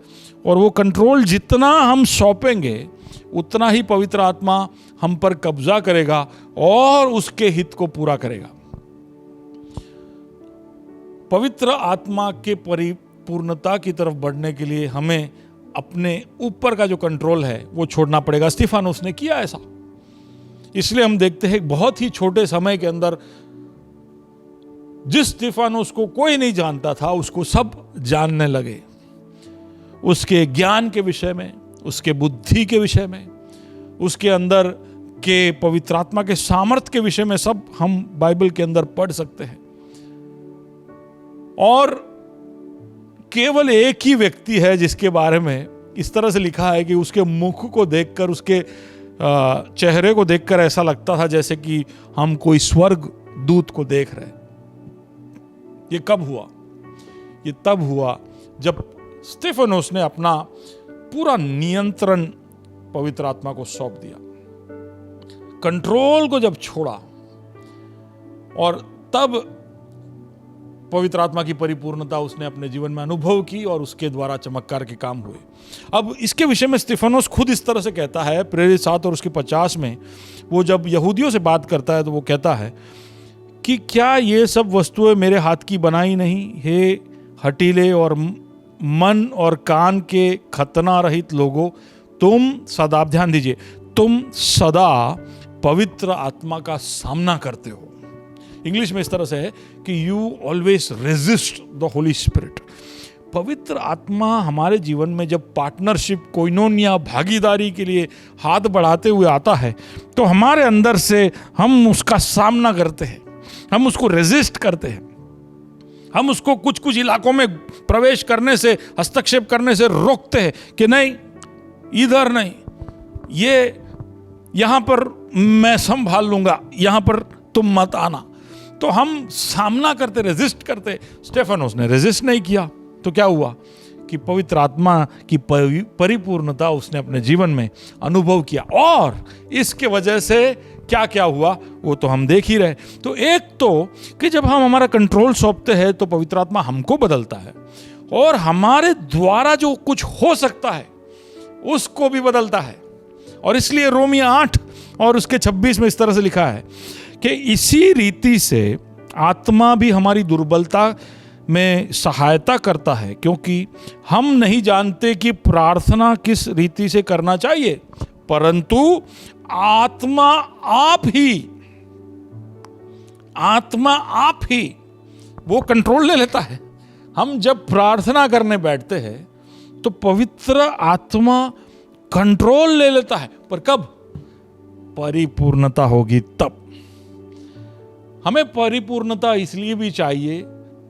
[SPEAKER 2] और वो कंट्रोल जितना हम सौंपेंगे उतना ही पवित्र आत्मा हम पर कब्जा करेगा और उसके हित को पूरा करेगा। पवित्र आत्मा के परिपूर्णता की तरफ बढ़ने के लिए हमें अपने ऊपर का जो कंट्रोल है वो छोड़ना पड़ेगा। स्तिफानोस ने किया ऐसा, इसलिए हम देखते हैं बहुत ही छोटे समय के अंदर जिस स्तिफानोस को कोई नहीं जानता था उसको सब जानने लगे। उसके ज्ञान के विषय में, उसके बुद्धि के विषय में, उसके अंदर के पवित्र आत्मा के सामर्थ्य के विषय में सब हम बाइबल के अंदर पढ़ सकते हैं। और केवल एक ही व्यक्ति है जिसके बारे में इस तरह से लिखा है कि उसके मुख को देखकर, उसके चेहरे को देखकर ऐसा लगता था जैसे कि हम कोई स्वर्ग दूत को देख रहे। ये कब हुआ? ये तब हुआ जब स्तिफानोस ने अपना पूरा नियंत्रण पवित्र आत्मा को सौंप दिया, कंट्रोल को जब छोड़ा, और तब पवित्र आत्मा की परिपूर्णता उसने अपने जीवन में अनुभव की और उसके द्वारा चमत्कार के काम हुए। अब इसके विषय में स्तिफानोस खुद इस तरह से कहता है, प्रेरित 7 और उसके 50 में वो जब यहूदियों से बात करता है तो वो कहता है कि क्या ये सब वस्तुएं मेरे हाथ की बनाई नहीं? हे हठीले और मन और कान के खतना रहित लोगों, तुम सदा, ध्यान दीजिए, तुम सदा पवित्र आत्मा का सामना करते हो। इंग्लिश में इस तरह से है कि you always resist the Holy spirit. पवित्र आत्मा हमारे जीवन में जब पार्टनरशिप, कोइनोनिया, भागीदारी के लिए हाथ बढ़ाते हुए आता है तो हमारे अंदर से हम उसका सामना करते हैं, हम उसको रेजिस्ट करते हैं, हम उसको कुछ कुछ इलाकों में प्रवेश करने से, हस्तक्षेप करने से रोकते हैं कि नहीं, इधर नहीं, ये यहाँ पर मैं संभाल लूंगा, यहाँ पर तुम मत आना। तो हम सामना करते, रेजिस्ट करते। स्टेफनोस ने रेजिस्ट नहीं किया, तो क्या हुआ कि पवित्र आत्मा की परिपूर्णता उसने अपने जीवन में अनुभव किया, और इसके वजह से क्या क्या हुआ वो तो हम देख ही रहे। तो एक तो कि जब हम हमारा कंट्रोल सौंपते हैं तो पवित्र आत्मा हमको बदलता है, और हमारे द्वारा जो कुछ हो सकता है उसको भी बदलता है। और इसलिए रोमिया 8 और उसके 26 में इस तरह से लिखा है कि इसी रीति से आत्मा भी हमारी दुर्बलता में सहायता करता है, क्योंकि हम नहीं जानते कि प्रार्थना किस रीति से करना चाहिए, परंतु आत्मा आप ही वो कंट्रोल ले लेता है। हम जब प्रार्थना करने बैठते हैं तो पवित्र आत्मा कंट्रोल ले लेता है, पर कब? परिपूर्णता होगी तब। हमें परिपूर्णता इसलिए भी चाहिए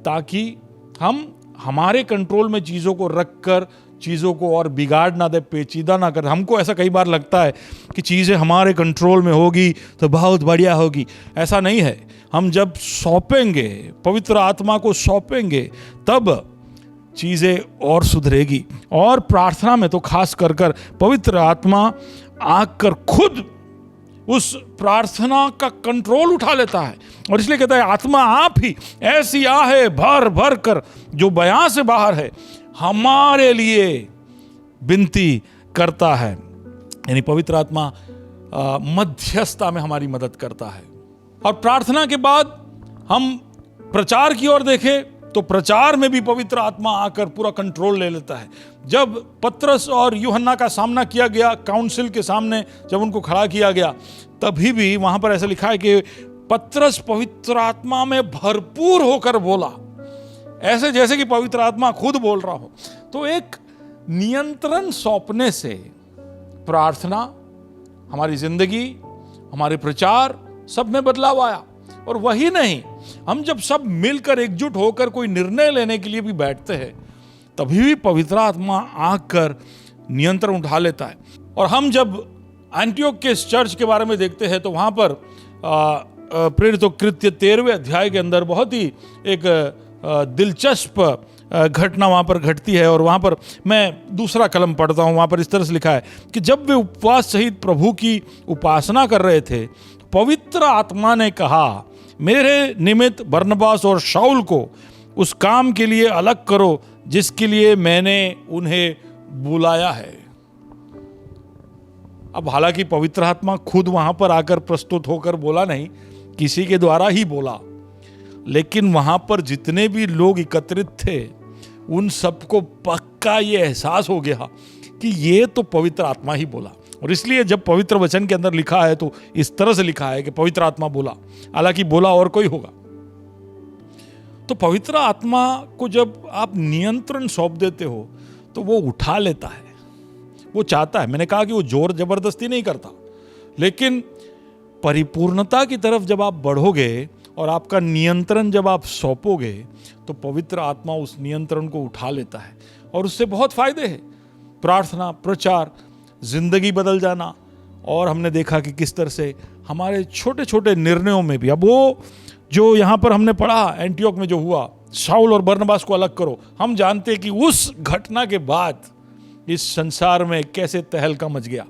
[SPEAKER 2] ताकि हम हमारे कंट्रोल में चीज़ों को रखकर चीज़ों को और बिगाड़ ना दे, पेचीदा ना कर। हमको ऐसा कई बार लगता है कि चीज़ें हमारे कंट्रोल में होगी तो बहुत बढ़िया होगी। ऐसा नहीं है। हम जब सौंपेंगे, पवित्र आत्मा को सौंपेंगे, तब चीज़ें और सुधरेगी। और प्रार्थना में तो खास कर पवित्र आत्मा आकर खुद उस प्रार्थना का कंट्रोल उठा लेता है, और इसलिए कहता है आत्मा आप ही ऐसी आहे भर भर कर जो बयां से बाहर है, हमारे लिए विनती करता है। यानी पवित्र आत्मा मध्यस्थता में हमारी मदद करता है। और प्रार्थना के बाद हम प्रचार की ओर देखें तो प्रचार में भी पवित्र आत्मा आकर पूरा कंट्रोल ले लेता है। जब पतरस और यूहन्ना का सामना किया गया काउंसिल के सामने, जब उनको खड़ा किया गया, तभी भी वहां पर ऐसा लिखा है कि पतरस पवित्र आत्मा में भरपूर होकर बोला, ऐसे जैसे कि पवित्र आत्मा खुद बोल रहा हो। तो एक नियंत्रण सौंपने से प्रार्थना, हमारी जिंदगी, हमारे प्रचार सब में बदलाव आया। और वही नहीं, हम जब सब मिलकर एकजुट होकर कोई निर्णय लेने के लिए भी बैठते हैं, तभी भी पवित्र आत्मा आकर नियंत्रण उठा लेता है। और हम जब एंटियोक के चर्च के बारे में देखते हैं तो वहाँ पर प्रेरितों कृत्य 13वें अध्याय के अंदर बहुत ही एक दिलचस्प घटना वहाँ पर घटती है। और वहाँ पर मैं दूसरा कलम पढ़ता हूँ, वहाँ पर इस तरह से लिखा है कि जब वे उपवास सहित प्रभु की उपासना कर रहे थे, पवित्र आत्मा ने कहा, मेरे निमित्त बरनबास और शाऊल को उस काम के लिए अलग करो जिसके लिए मैंने उन्हें बुलाया है। अब हालांकि पवित्र आत्मा खुद वहां पर आकर प्रस्तुत होकर बोला नहीं, किसी के द्वारा ही बोला, लेकिन वहां पर जितने भी लोग एकत्रित थे उन सबको पक्का ये एहसास हो गया कि ये तो पवित्र आत्मा ही बोला। और इसलिए जब पवित्र वचन के अंदर लिखा है तो इस तरह से लिखा है कि पवित्र आत्मा बोला, हालांकि बोला और कोई होगा। तो पवित्र आत्मा को जब आप नियंत्रण सौंप देते हो तो वो उठा लेता है, वो चाहता है। मैंने कहा कि वो जोर जबरदस्ती नहीं करता, लेकिन परिपूर्णता की तरफ जब आप बढ़ोगे और आपका नियंत्रण जब आप सौंपोगे तो पवित्र आत्मा उस नियंत्रण को उठा लेता है, और उससे बहुत फायदे हैं। प्रार्थना, प्रचार, जिंदगी बदल जाना। और हमने देखा कि किस तरह से हमारे छोटे छोटे निर्णयों में भी, अब वो जो यहाँ पर हमने पढ़ा एंटियोक में जो हुआ, शाऊल और बरनबास को अलग करो, हम जानते हैं कि उस घटना के बाद इस संसार में कैसे तहलका मच गया,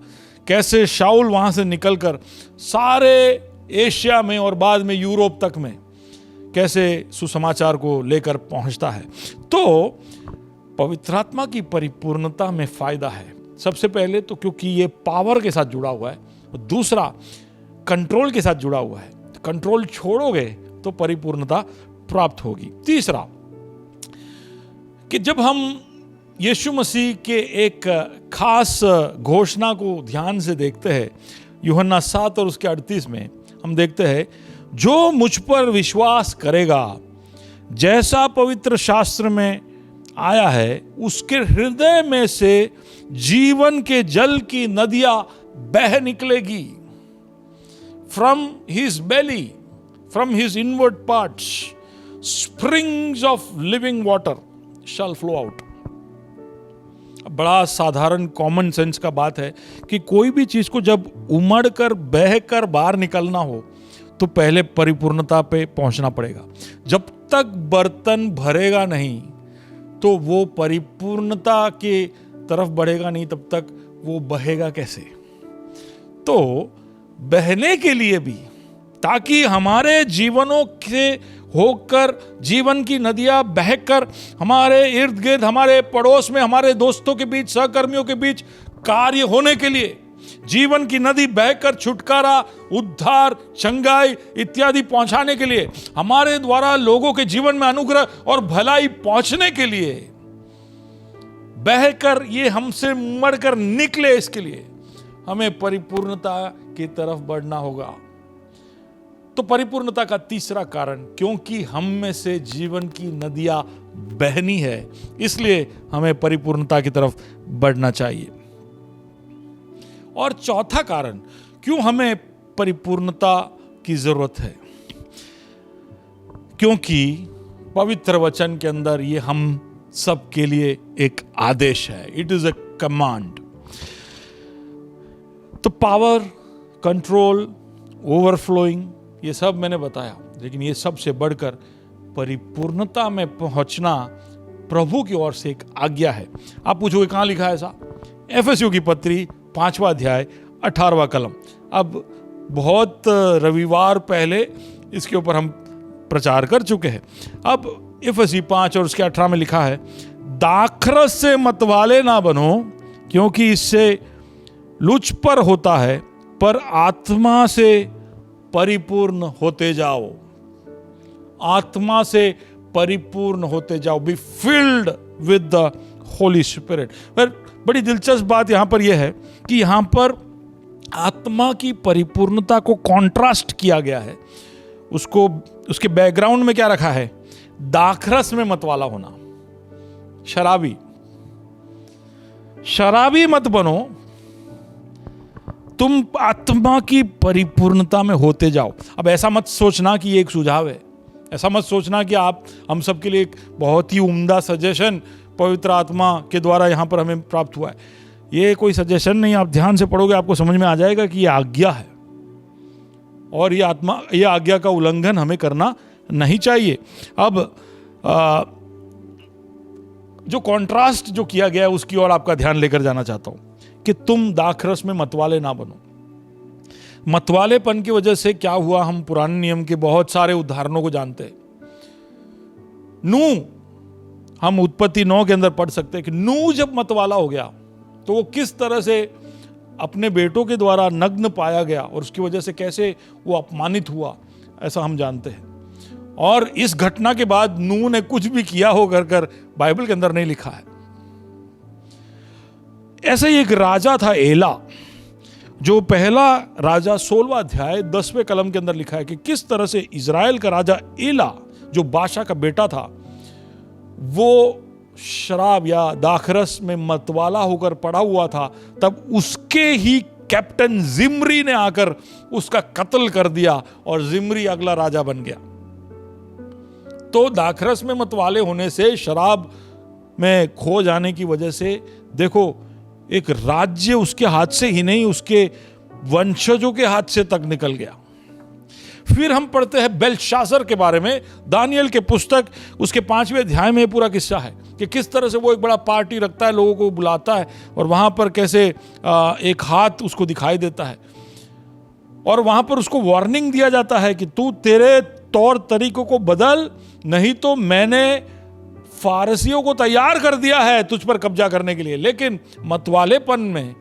[SPEAKER 2] कैसे शाऊल वहाँ से निकलकर सारे एशिया में और बाद में यूरोप तक में कैसे सुसमाचार को लेकर पहुँचता है। तो पवित्र आत्मा की परिपूर्णता में फायदा है। सबसे पहले तो क्योंकि ये पावर के साथ जुड़ा हुआ है, और दूसरा कंट्रोल के साथ जुड़ा हुआ है। कंट्रोल छोड़ोगे तो परिपूर्णता प्राप्त होगी। तीसरा कि जब हम यीशु मसीह के एक खास घोषणा को ध्यान से देखते हैं, यूहन्ना 7 और उसके 38 में हम देखते हैं, जो मुझ पर विश्वास करेगा, जैसा पवित्र शास्त्र में आया है, उसके हृदय में से जीवन के जल की नदियां बह निकलेगी। From his belly, from his inward parts, springs of living water shall flow out. बड़ा साधारण कॉमन सेंस का बात है कि कोई भी चीज़ को जब उमड़ कर बह कर बाहर निकलना हो तो पहले परिपूर्णता पे पहुंचना पड़ेगा। जब तक बर्तन भरेगा नहीं तो वो परिपूर्णता के तरफ बढ़ेगा नहीं, तब तक वो बहेगा कैसे। तो बहने के लिए भी, ताकि हमारे जीवनों से होकर जीवन की नदियां बहकर हमारे इर्द गिर्द, हमारे पड़ोस में, हमारे दोस्तों के बीच, सहकर्मियों के बीच कार्य होने के लिए, जीवन की नदी बहकर छुटकारा, उद्धार, चंगाई इत्यादि पहुंचाने के लिए, हमारे द्वारा लोगों के जीवन में अनुग्रह और भलाई पहुंचने के लिए, बहकर ये हमसे मरकर निकले, इसके लिए हमें परिपूर्णता की तरफ बढ़ना होगा। तो परिपूर्णता का तीसरा कारण, क्योंकि हम में से जीवन की नदियां बहनी है, इसलिए हमें परिपूर्णता की तरफ बढ़ना चाहिए। और चौथा कारण, क्यों हमें परिपूर्णता की जरूरत है, क्योंकि पवित्र वचन के अंदर ये हम सब के लिए एक आदेश है। It is a command. तो पावर, कंट्रोल, ओवरफ्लोइंग, ये सब मैंने बताया, लेकिन ये सबसे बढ़कर परिपूर्णता में पहुंचना प्रभु की ओर से एक आज्ञा है। आप पूछोगे कहां लिखा है ऐसा? एफएसयू की पत्री 5वां अध्याय 18वां कलम। अब बहुत रविवार पहले इसके ऊपर हम प्रचार कर चुके हैं। अब एफएसयू 5 और उसके 18 में लिखा है, दाखरस से मतवाले ना बनो, क्योंकि इससे लुचपर होता है, पर आत्मा से परिपूर्ण होते जाओ। आत्मा से परिपूर्ण होते जाओ। B filled with the Holy spirit. पर बड़ी दिलचस्प बात यहां पर यह है कि यहां पर आत्मा की परिपूर्णता को कॉन्ट्रास्ट किया गया है। उसको, उसके बैकग्राउंड में क्या रखा है? दाखरस में मतवाला होना। शराबी, शराबी मत बनो, तुम आत्मा की परिपूर्णता में होते जाओ। अब ऐसा मत सोचना कि ये एक सुझाव है, ऐसा मत सोचना कि आप हम सब के लिए एक बहुत ही उम्दा सजेशन पवित्र आत्मा के द्वारा यहां पर हमें प्राप्त हुआ है। ये कोई सजेशन नहीं, आप ध्यान से पढ़ोगे आपको समझ में आ जाएगा कि ये आज्ञा है, और ये आज्ञा का उल्लंघन हमें करना नहीं चाहिए। अब जो कॉन्ट्रास्ट जो किया गया है उसकी ओर आपका ध्यान लेकर जाना चाहता हूं कि तुम दाखरस में मतवाले ना बनो। मतवालेपन की वजह से क्या हुआ, हम पुराने नियम के बहुत सारे उदाहरणों को जानते हैं। नूह, हम उत्पत्ति 9 के अंदर पढ़ सकते हैं कि नूह जब मतवाला हो गया तो वो किस तरह से अपने बेटों के द्वारा नग्न पाया गया और उसकी वजह से कैसे वो अपमानित हुआ, ऐसा हम जानते हैं। और इस घटना के बाद नूह ने कुछ भी किया हो कर बाइबल के अंदर नहीं लिखा है। ऐसे ही एक राजा था एला, जो पहला राजा 16वां अध्याय 10वें कलम के अंदर लिखा है कि किस तरह से इजराइल का राजा एला, जो बादशाह का बेटा था, वो शराब या दाखरस में मतवाला होकर पड़ा हुआ था। तब उसके ही कैप्टन जिम्री ने आकर उसका कत्ल कर दिया और जिम्री अगला राजा बन गया। तो दाखरस में मतवाले होने से, शराब में खो जाने की वजह से, देखो एक राज्य उसके हाथ से ही नहीं, उसके वंशजों के हाथ से तक निकल गया। फिर हम पढ़ते हैं बेलशाजर के बारे में, दानियल के पुस्तक उसके 5वें अध्याय में पूरा किस्सा है कि किस तरह से वो एक बड़ा पार्टी रखता है, लोगों को बुलाता है और वहां पर कैसे एक हाथ उसको दिखाई देता है और वहां पर उसको वार्निंग दिया जाता है कि तू तेरे तौर तरीकों को बदल, नहीं तो मैंने फारसियों को तैयार कर दिया है तुझ पर कब्जा करने के लिए। लेकिन मतवालेपन में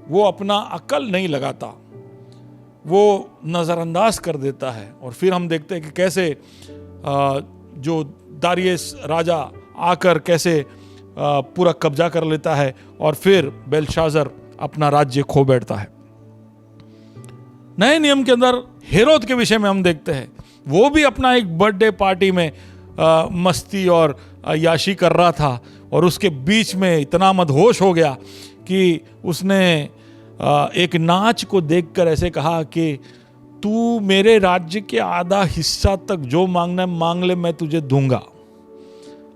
[SPEAKER 2] वो अपना अकल नहीं लगाता, वो नजरअंदाज कर देता है। और फिर हम देखते हैं कि कैसे जो दारियस राजा आकर कैसे पूरा कब्जा कर लेता है और फिर बेलशाजर अपना राज्य खो बैठता है। नए नियम के अंदर हेरोद के विषय में हम देखते हैं, वो भी अपना एक बर्थडे पार्टी में मस्ती और याशी कर रहा था और उसके बीच में इतना मदहोश हो गया कि उसने एक नाच को देखकर ऐसे कहा कि तू मेरे राज्य के आधा हिस्सा तक जो मांगना है मांग ले, मैं तुझे दूंगा।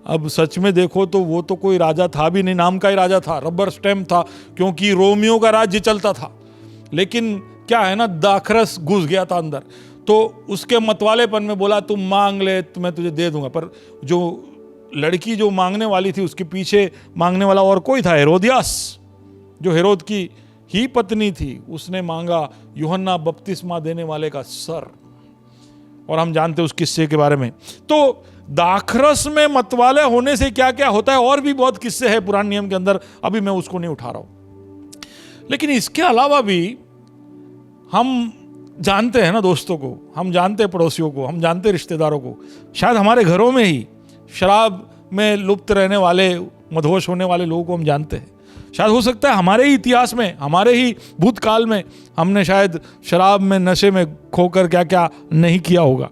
[SPEAKER 2] अब सच में देखो तो वो तो कोई राजा था भी नहीं, नाम का ही राजा था, रबर स्टैम्प था, क्योंकि रोमियो का राज्य चलता था। लेकिन क्या है ना, दाखरस घुस गया था अंदर, तो उसके मतवालेपन में बोला तुम मांग ले तो मैं तुझे दे दूंगा। पर जो लड़की जो मांगने वाली थी, उसके पीछे मांगने वाला और कोई था, हेरोदियास, जो हेरोद की ही पत्नी थी। उसने मांगा यूहन्ना बपतिस्मा देने वाले का सर, और हम जानते उस किस्से के बारे में। तो दाखरस में मतवाले होने से क्या क्या होता है, और भी बहुत किस्से हैं पुराने नियम के अंदर, अभी मैं उसको नहीं उठा रहा हूं। लेकिन इसके अलावा भी हम जानते हैं ना दोस्तों को, हम जानते हैं पड़ोसियों को, हम जानते हैं रिश्तेदारों को, शायद हमारे घरों में ही शराब में लुप्त रहने वाले, मदहोश होने वाले लोगों को हम जानते हैं। शायद हो सकता है हमारे ही इतिहास में, हमारे ही भूतकाल में हमने शायद शराब में, नशे में खोकर क्या क्या नहीं किया होगा।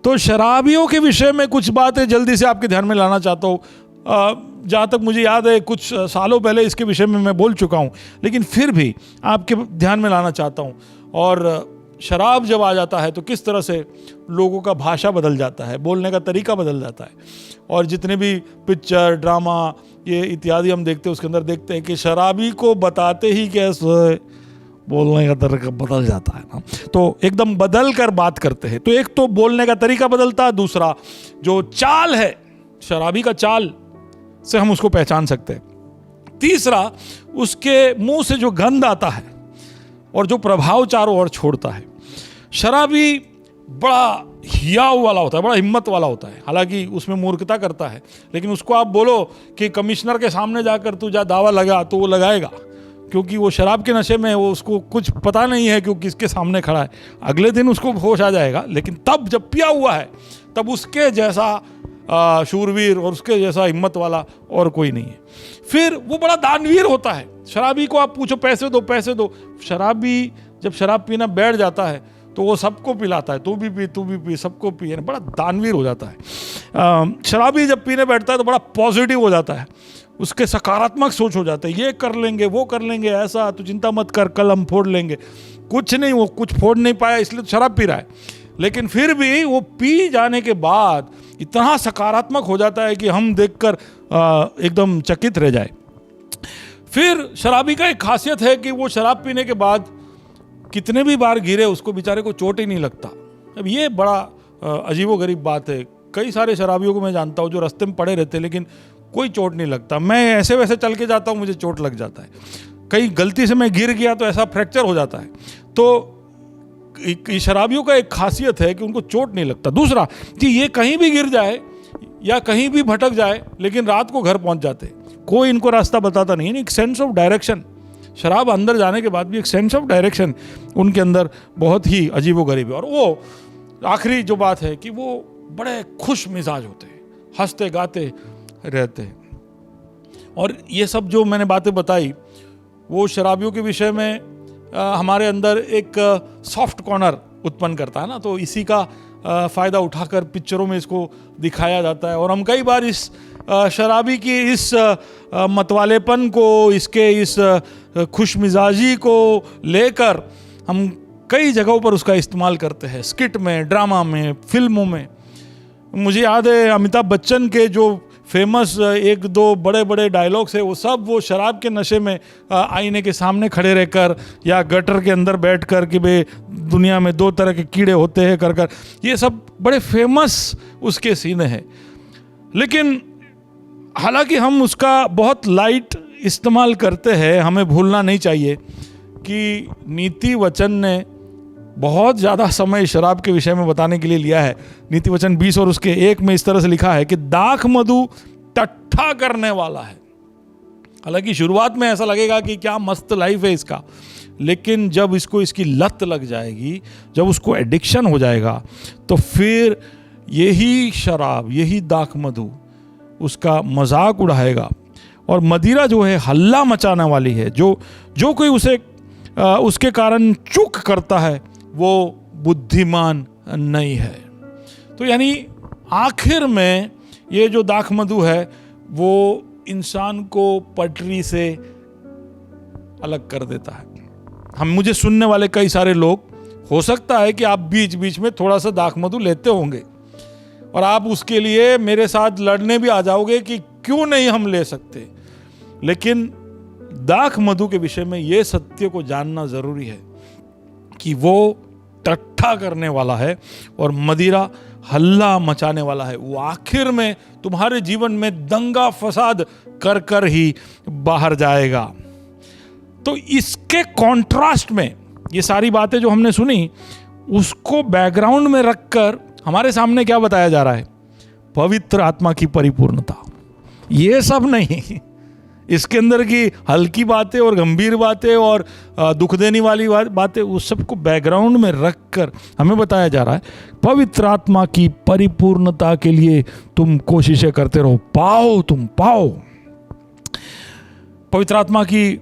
[SPEAKER 2] तो शराबियों के विषय में कुछ बातें जल्दी से आपके ध्यान में लाना चाहता हूँ। जहाँ तक मुझे याद है कुछ सालों पहले इसके विषय में मैं बोल चुका हूँ, लेकिन फिर भी आपके ध्यान में लाना चाहता हूँ। और शराब जब आ जाता है तो किस तरह से लोगों का भाषा बदल जाता है, बोलने का तरीका बदल जाता है। और जितने भी पिक्चर, ड्रामा, ये इत्यादि हम देखते हैं, उसके अंदर देखते हैं कि शराबी को बताते ही कैसे बोलने का तरीका बदल जाता है ना, तो एकदम बदल कर बात करते हैं। तो एक तो बोलने का तरीका बदलता है, दूसरा जो चाल है, शराबी का चाल से हम उसको पहचान सकते हैं। तीसरा, उसके मुंह से जो गंध आता है और जो प्रभाव चारों ओर छोड़ता है। शराबी बड़ा हियाव वाला होता है, बड़ा हिम्मत वाला होता है, हालांकि उसमें मूर्खता करता है, लेकिन उसको आप बोलो कि कमिश्नर के सामने जाकर तू जा दावा लगा, तो वो लगाएगा, क्योंकि वो शराब के नशे में, वो उसको कुछ पता नहीं है कि वो किसके सामने खड़ा है। अगले दिन उसको होश आ जाएगा, लेकिन तब जब पिया हुआ है, तब उसके जैसा शूरवीर और उसके जैसा हिम्मत वाला और कोई नहीं है। फिर वो बड़ा दानवीर होता है। शराबी को आप पूछो पैसे दो पैसे दो, शराबी जब शराब पीना बैठ जाता है तो वो सबको पिलाता है, तू भी पी, सबको पी, बड़ा दानवीर हो जाता है। शराबी जब पीने बैठता है तो बड़ा पॉजिटिव हो जाता है, उसके सकारात्मक सोच हो जाता है, ये कर लेंगे, वो कर लेंगे, ऐसा तू चिंता मत कर, कल हम फोड़ लेंगे। कुछ नहीं, वो कुछ फोड़ नहीं पाया इसलिए तो शराब पी रहा है, लेकिन फिर भी वो पी जाने के बाद इतना सकारात्मक हो जाता है कि हम देखकर एकदम चकित रह जाए। फिर शराबी का एक खासियत है कि वो शराब पीने के बाद कितने भी बार गिरे, उसको बेचारे को चोट ही नहीं लगता। अब ये बड़ा अजीबोगरीब बात है। कई सारे शराबियों को मैं जानता हूँ जो रास्ते में पड़े रहते हैं, लेकिन कोई चोट नहीं लगता। मैं ऐसे वैसे चल के जाता हूँ, मुझे चोट लग जाता है। कहीं गलती से मैं गिर गया तो ऐसा फ्रैक्चर हो जाता है। तो शराबियों का एक खासियत है कि उनको चोट नहीं लगता। दूसरा कि ये कहीं भी गिर जाए या कहीं भी भटक जाए, लेकिन रात को घर पहुंच जाते, कोई इनको रास्ता बताता नहीं। एक सेंस ऑफ डायरेक्शन, शराब अंदर जाने के बाद भी एक सेंस ऑफ डायरेक्शन उनके अंदर बहुत ही अजीबोगरीब है। और वो आखिरी जो बात है कि वो बड़े खुश मिजाज होते हैं, हंसते गाते रहते हैं। और ये सब जो मैंने बातें बताई वो शराबियों के विषय में हमारे अंदर एक सॉफ्ट कॉर्नर उत्पन्न करता है ना, तो इसी का फ़ायदा उठाकर पिक्चरों में इसको दिखाया जाता है। और हम कई बार इस शराबी की इस मतवालेपन को, इसके इस खुश मिजाजी को लेकर हम कई जगहों पर उसका इस्तेमाल करते हैं, स्किट में, ड्रामा में, फिल्मों में। मुझे याद है अमिताभ बच्चन के जो फेमस एक दो बड़े बड़े डायलॉग्स है, वो सब वो शराब के नशे में आईने के सामने खड़े रहकर या गटर के अंदर बैठकर कि भाई दुनिया में दो तरह के कीड़े होते हैं कर, ये सब बड़े फेमस उसके सीने हैं। लेकिन हालांकि हम उसका बहुत लाइट इस्तेमाल करते हैं, हमें भूलना नहीं चाहिए कि नीति वचन ने बहुत ज़्यादा समय शराब के विषय में बताने के लिए लिया है। नीति वचन 20 और उसके 1 में इस तरह से लिखा है कि दाख मधु टट्ठा करने वाला है। हालांकि शुरुआत में ऐसा लगेगा कि क्या मस्त लाइफ है इसका, लेकिन जब इसको इसकी लत लग जाएगी, जब उसको एडिक्शन हो जाएगा, तो फिर यही शराब, यही दाख मधु उसका मजाक उड़ाएगा। और मदिरा जो है हल्ला मचाने वाली है। जो कोई उसे उसके कारण चूक करता है वो बुद्धिमान नहीं है। तो यानी आखिर में ये जो दाख मधु है वो इंसान को पटरी से अलग कर देता है। मुझे सुनने वाले कई सारे लोग, हो सकता है कि आप बीच बीच में थोड़ा सा दाख मधु लेते होंगे, और आप उसके लिए मेरे साथ लड़ने भी आ जाओगे कि क्यों नहीं हम ले सकते। लेकिन दाख मधु के विषय में यह सत्य को जानना जरूरी है कि वो टट्ठा करने वाला है और मदिरा हल्ला मचाने वाला है। वो आखिर में तुम्हारे जीवन में दंगा फसाद कर कर ही बाहर जाएगा। तो इसके कॉन्ट्रास्ट में ये सारी बातें जो हमने सुनी, उसको बैकग्राउंड में रखकर हमारे सामने क्या बताया जा रहा है? पवित्र आत्मा की परिपूर्णता। ये सब नहीं, इसके अंदर की हल्की बातें और गंभीर बातें और दुख देने वाली बातें, उस सबको बैकग्राउंड में रखकर हमें बताया जा रहा है पवित्र आत्मा की परिपूर्णता के लिए तुम कोशिशें करते रहो, पाओ, तुम पाओ। पवित्र आत्मा की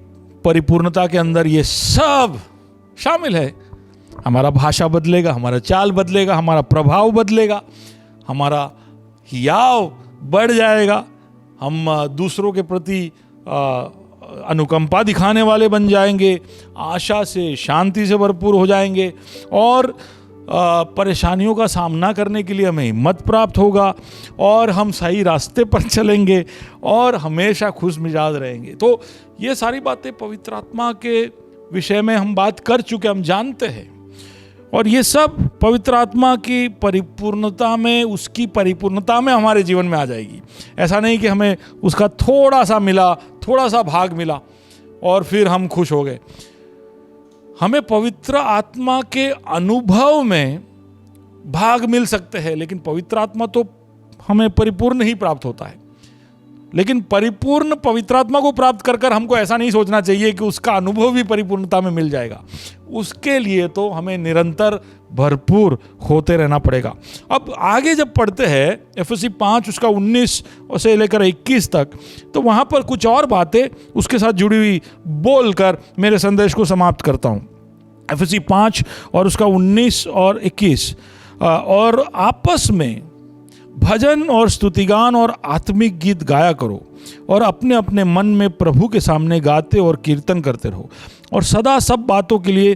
[SPEAKER 2] परिपूर्णता के अंदर ये सब शामिल है। हमारा भाषा बदलेगा, हमारा चाल बदलेगा, हमारा प्रभाव बदलेगा, हमारा हियाव बढ़ जाएगा, हम दूसरों के प्रति अनुकंपा दिखाने वाले बन जाएंगे, आशा से शांति से भरपूर हो जाएंगे और परेशानियों का सामना करने के लिए हमें हिम्मत प्राप्त होगा और हम सही रास्ते पर चलेंगे और हमेशा खुश मिजाज रहेंगे। तो ये सारी बातें पवित्र आत्मा के विषय में हम बात कर चुके, हम जानते हैं। और ये सब पवित्र आत्मा की परिपूर्णता में, उसकी परिपूर्णता में हमारे जीवन में आ जाएगी। ऐसा नहीं कि हमें उसका थोड़ा सा मिला, थोड़ा सा भाग मिला और फिर हम खुश हो गए। हमें पवित्र आत्मा के अनुभव में भाग मिल सकते हैं, लेकिन पवित्र आत्मा तो हमें परिपूर्ण ही प्राप्त होता है। लेकिन परिपूर्ण पवित्र आत्मा को प्राप्त कर कर हमको ऐसा नहीं सोचना चाहिए कि उसका अनुभव भी परिपूर्णता में मिल जाएगा। उसके लिए तो हमें निरंतर भरपूर होते रहना पड़ेगा। अब आगे जब पढ़ते हैं एफएससी 5 उसका 19 से लेकर 21 तक, तो वहाँ पर कुछ और बातें उसके साथ जुड़ी हुई बोलकर मेरे संदेश को समाप्त करता हूँ। एफएससी 5 और उसका 19 और 21, और आपस में भजन और स्तुतिगान और आत्मिक गीत गाया करो और अपने अपने मन में प्रभु के सामने गाते और कीर्तन करते रहो और सदा सब बातों के लिए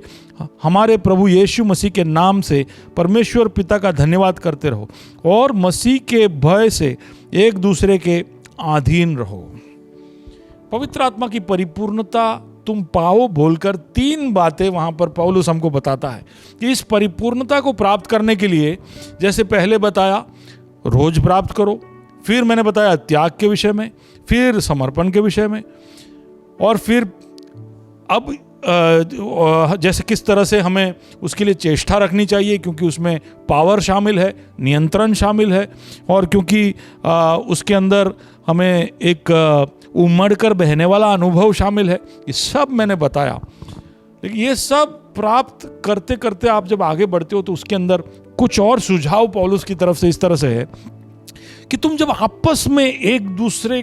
[SPEAKER 2] हमारे प्रभु यीशु मसीह के नाम से परमेश्वर पिता का धन्यवाद करते रहो और मसीह के भय से एक दूसरे के अधीन रहो। पवित्र आत्मा की परिपूर्णता तुम पाओ बोलकर 3 बातें वहाँ पर पौलुस हमको बताता है कि इस परिपूर्णता को प्राप्त करने के लिए, जैसे पहले बताया रोज प्राप्त करो, फिर मैंने बताया त्याग के विषय में, फिर समर्पण के विषय में, और फिर अब जैसे किस तरह से हमें उसके लिए चेष्टा रखनी चाहिए, क्योंकि उसमें पावर शामिल है, नियंत्रण शामिल है, और क्योंकि उसके अंदर हमें एक उमड़ कर बहने वाला अनुभव शामिल है। ये सब मैंने बताया। लेकिन ये सब प्राप्त करते करते आप जब आगे बढ़ते हो तो उसके अंदर कुछ और सुझाव पौलुस की तरफ से इस तरह से है कि तुम जब आपस में एक दूसरे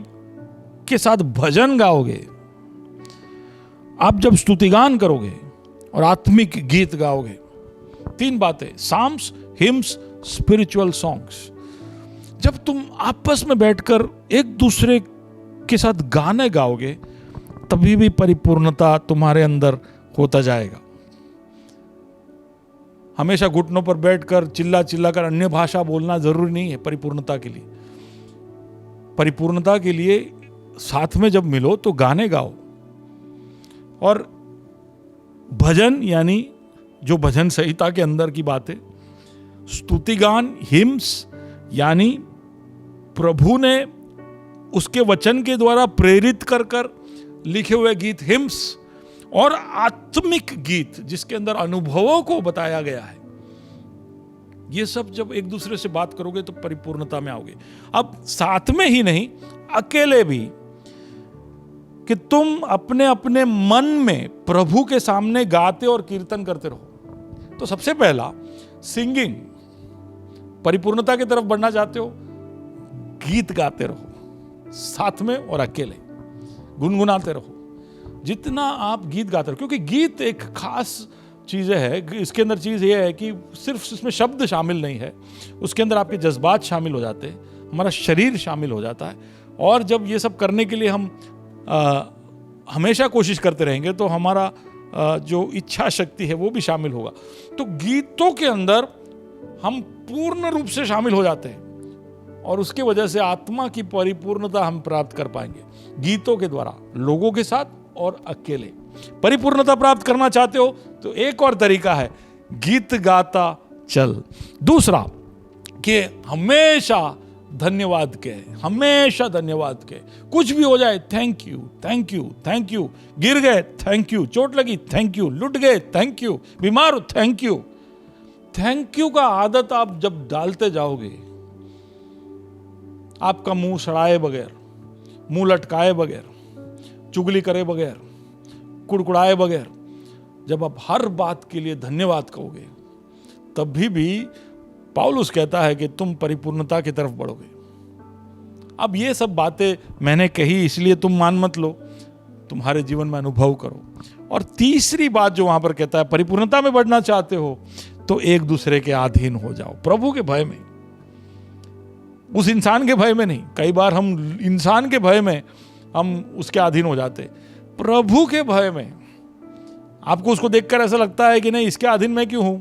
[SPEAKER 2] के साथ भजन गाओगे, आप जब स्तुतिगान करोगे और आत्मिक गीत गाओगे, 3 बातें, साम्स, हिम्स, स्पिरिचुअल सॉन्ग्स, जब तुम आपस में बैठकर एक दूसरे के साथ गाने गाओगे, तभी भी परिपूर्णता तुम्हारे अंदर होता जाएगा। हमेशा घुटनों पर बैठकर चिल्ला चिल्ला कर अन्य भाषा बोलना जरूरी नहीं है परिपूर्णता के लिए। परिपूर्णता के लिए साथ में जब मिलो तो गाने गाओ, और भजन यानी जो भजन संहिता के अंदर की बातें, स्तुतिगान, हिम्स यानी प्रभु ने उसके वचन के द्वारा प्रेरित कर कर लिखे हुए गीत हिम्स, और आत्मिक गीत जिसके अंदर अनुभवों को बताया गया है। ये सब जब एक दूसरे से बात करोगे तो परिपूर्णता में आओगे। अब साथ में ही नहीं, अकेले भी, कि तुम अपने अपने मन में प्रभु के सामने गाते और कीर्तन करते रहो। तो सबसे पहला सिंगिंग, परिपूर्णता की तरफ बढ़ना चाहते हो, गीत गाते रहो साथ में और अकेले, गुनगुनाते रहो जितना आप गीत गाते रहो, क्योंकि गीत एक खास चीज़ है। इसके अंदर चीज़ ये है कि सिर्फ इसमें शब्द शामिल नहीं है, उसके अंदर आपके जज्बात शामिल हो जाते हैं, हमारा शरीर शामिल हो जाता है। और जब ये सब करने के लिए हम हमेशा कोशिश करते रहेंगे तो हमारा जो इच्छा शक्ति है वो भी शामिल होगा। तो गीतों के अंदर हम पूर्ण रूप से शामिल हो जाते हैं और उसके वजह से आत्मा की परिपूर्णता हम प्राप्त कर पाएंगे, गीतों के द्वारा, लोगों के साथ और अकेले। परिपूर्णता प्राप्त करना चाहते हो तो एक और तरीका है, गीत गाता चल। दूसरा कि हमेशा धन्यवाद कहे, हमेशा धन्यवाद कहे। कुछ भी हो जाए, thank you, thank you, thank you. गिर गए, थैंक यू। चोट लगी, थैंक यू। लुट गए, थैंक यू। बीमार हो, थैंक यू। थैंक यू का आदत आप जब डालते जाओगे, आपका मुंह सड़ाए बगैर, मुंह लटकाए बगैर, चुगली करे बगैर, कुड़कुड़ाए बगैर, जब आप हर बात के लिए धन्यवाद कहोगे, तभी भी पौलुस कहता है कि तुम परिपूर्णता की तरफ बढ़ोगे। अब ये सब बातें मैंने कही इसलिए तुम मान मत लो, तुम्हारे जीवन में अनुभव करो। और तीसरी बात जो वहां पर कहता है, परिपूर्णता में बढ़ना चाहते हो तो एक दूसरे के अधीन हो जाओ, प्रभु के भय में, उस इंसान के भय में नहीं। कई बार हम इंसान के भय में हम उसके अधीन हो जाते, प्रभु के भय में। आपको उसको देखकर ऐसा लगता है कि नहीं, इसके अधीन मैं क्यों हूं,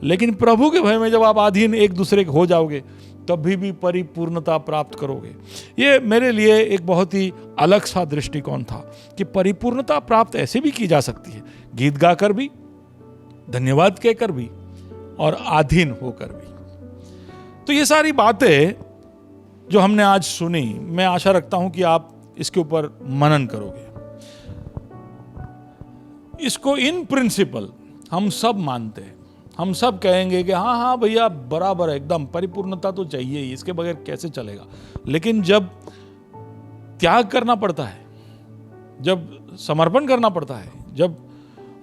[SPEAKER 2] लेकिन प्रभु के भय में जब आप अधीन एक दूसरे के हो जाओगे, तभी भी परिपूर्णता प्राप्त करोगे। ये मेरे लिए एक बहुत ही अलग सा दृष्टिकोण था कि परिपूर्णता प्राप्त ऐसे भी की जा सकती है, गीत गाकर भी, धन्यवाद कहकर भी और अधीन होकर भी। तो ये सारी बातें जो हमने आज सुनी, मैं आशा रखता हूं कि आप इसके ऊपर मनन करोगे। इसको इन प्रिंसिपल हम सब मानते हैं, हम सब कहेंगे कि हाँ हाँ भैया बराबर है, एकदम परिपूर्णता तो चाहिए ही, इसके बगैर कैसे चलेगा। लेकिन जब त्याग करना पड़ता है, जब समर्पण करना पड़ता है, जब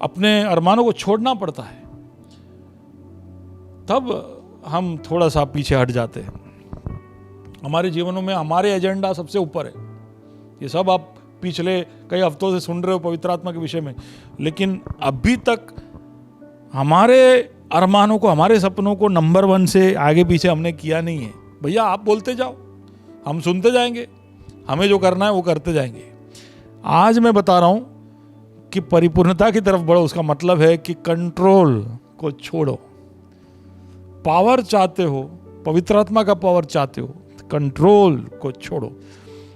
[SPEAKER 2] अपने अरमानों को छोड़ना पड़ता है, तब हम थोड़ा सा पीछे हट जाते हैं। हमारे जीवनों में हमारे एजेंडा सबसे ऊपर है। ये सब आप पिछले कई हफ्तों से सुन रहे हो पवित्र आत्मा के विषय में, लेकिन अभी तक हमारे अरमानों को, हमारे सपनों को नंबर 1 से आगे पीछे हमने किया नहीं है। भैया आप बोलते जाओ, हम सुनते जाएंगे, हमें जो करना है वो करते जाएंगे। आज मैं बता रहा हूं कि परिपूर्णता की तरफ बढ़ो, उसका मतलब है कि कंट्रोल को छोड़ो। पावर चाहते हो, पवित्र आत्मा का पावर चाहते हो, कंट्रोल को छोड़ो।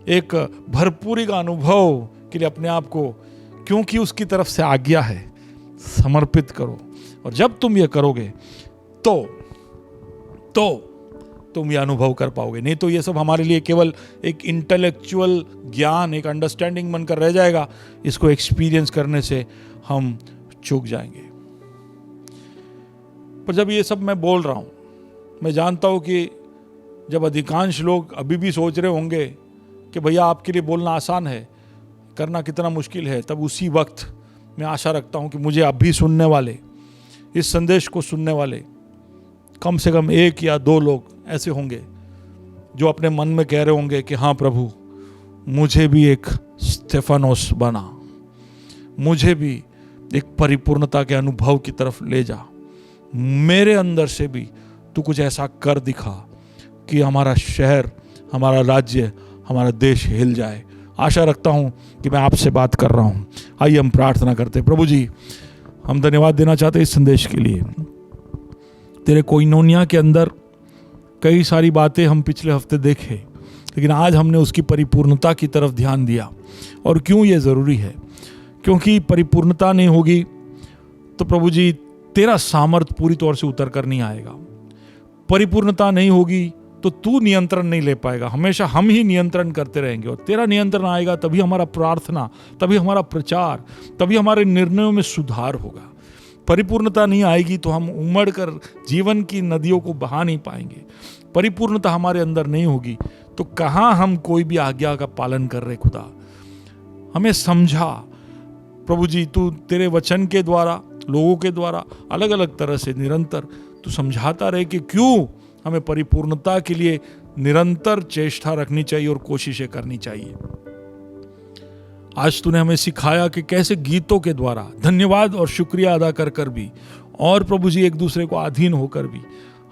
[SPEAKER 2] एक भरपूरी का अनुभव के लिए अपने आप को, क्योंकि उसकी तरफ से आज्ञा है, समर्पित करो। और जब तुम ये करोगे तो तुम ये अनुभव कर पाओगे। नहीं तो ये सब हमारे लिए केवल एक इंटेलेक्चुअल ज्ञान, एक अंडरस्टैंडिंग बनकर रह जाएगा। इसको एक्सपीरियंस करने से हम चूक जाएंगे। पर जब ये सब मैं बोल रहा हूं, मैं जानता हूं कि जब अधिकांश लोग अभी भी सोच रहे होंगे कि भैया आपके लिए बोलना आसान है, करना कितना मुश्किल है, तब उसी वक्त मैं आशा रखता हूं कि मुझे अभी सुनने वाले, इस संदेश को सुनने वाले कम से कम 1 या 2 लोग ऐसे होंगे जो अपने मन में कह रहे होंगे कि हाँ प्रभु, मुझे भी एक स्टेफानोस बना, मुझे भी एक परिपूर्णता के अनुभव की तरफ ले जा, मेरे अंदर से भी तू कुछ ऐसा कर दिखा कि हमारा शहर, हमारा राज्य, हमारा देश हिल जाए। आशा रखता हूं कि मैं आपसे बात कर रहा हूं। आइए हम प्रार्थना करते हैं। प्रभु जी, हम धन्यवाद देना चाहते हैं इस संदेश के लिए। तेरे कोइनोनिया के अंदर कई सारी बातें हम पिछले हफ्ते देखे, लेकिन आज हमने उसकी परिपूर्णता की तरफ ध्यान दिया। और क्यों ये ज़रूरी है? क्योंकि परिपूर्णता नहीं होगी तो प्रभु जी तेरा सामर्थ पूरी तौर से उतर कर नहीं आएगा। परिपूर्णता नहीं होगी तो तू नियंत्रण नहीं ले पाएगा। हमेशा हम ही नियंत्रण करते रहेंगे, और तेरा नियंत्रण आएगा तभी हमारा प्रार्थना, तभी हमारा प्रचार, तभी हमारे निर्णयों में सुधार होगा। परिपूर्णता नहीं आएगी तो हम उमड़ कर जीवन की नदियों को बहा नहीं पाएंगे। परिपूर्णता हमारे अंदर नहीं होगी तो कहाँ हम कोई भी आज्ञा का पालन कर रहे। खुदा हमें समझा प्रभु जी, तू तेरे वचन के द्वारा, लोगों के द्वारा अलग अलग तरह से निरंतर तू समझाता रहे कि क्यों हमें परिपूर्णता के लिए निरंतर चेष्टा रखनी चाहिए और कोशिशें करनी चाहिए। आज तूने हमें सिखाया कि कैसे गीतों के द्वारा, धन्यवाद और शुक्रिया अदा कर कर भी, और प्रभु जी एक दूसरे को अधीन होकर भी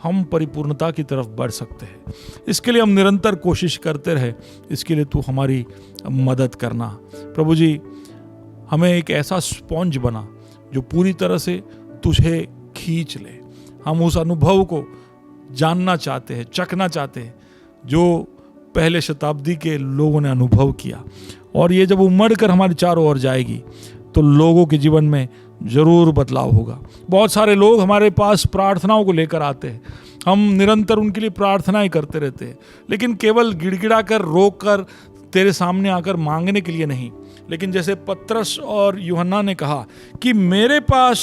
[SPEAKER 2] हम परिपूर्णता की तरफ बढ़ सकते हैं। इसके लिए हम निरंतर कोशिश करते रहे। इसके लिए तू हमारी मदद करना प्रभु जी। हमें एक ऐसा स्पॉन्ज बना जो पूरी तरह से तुझे खींच ले। हम उस अनुभव को जानना चाहते हैं, चखना चाहते हैं। जो पहले शताब्दी के लोगों ने अनुभव किया। और ये जब उमड़ कर हमारे चारों ओर जाएगी तो लोगों के जीवन में ज़रूर बदलाव होगा। बहुत सारे लोग हमारे पास प्रार्थनाओं को लेकर आते हैं, हम निरंतर उनके लिए प्रार्थनाएं करते रहते हैं, लेकिन केवल गिड़गिड़ा कर, रोक कर, तेरे सामने आकर मांगने के लिए नहीं, लेकिन जैसे पतरस और यूहन्ना ने कहा कि मेरे पास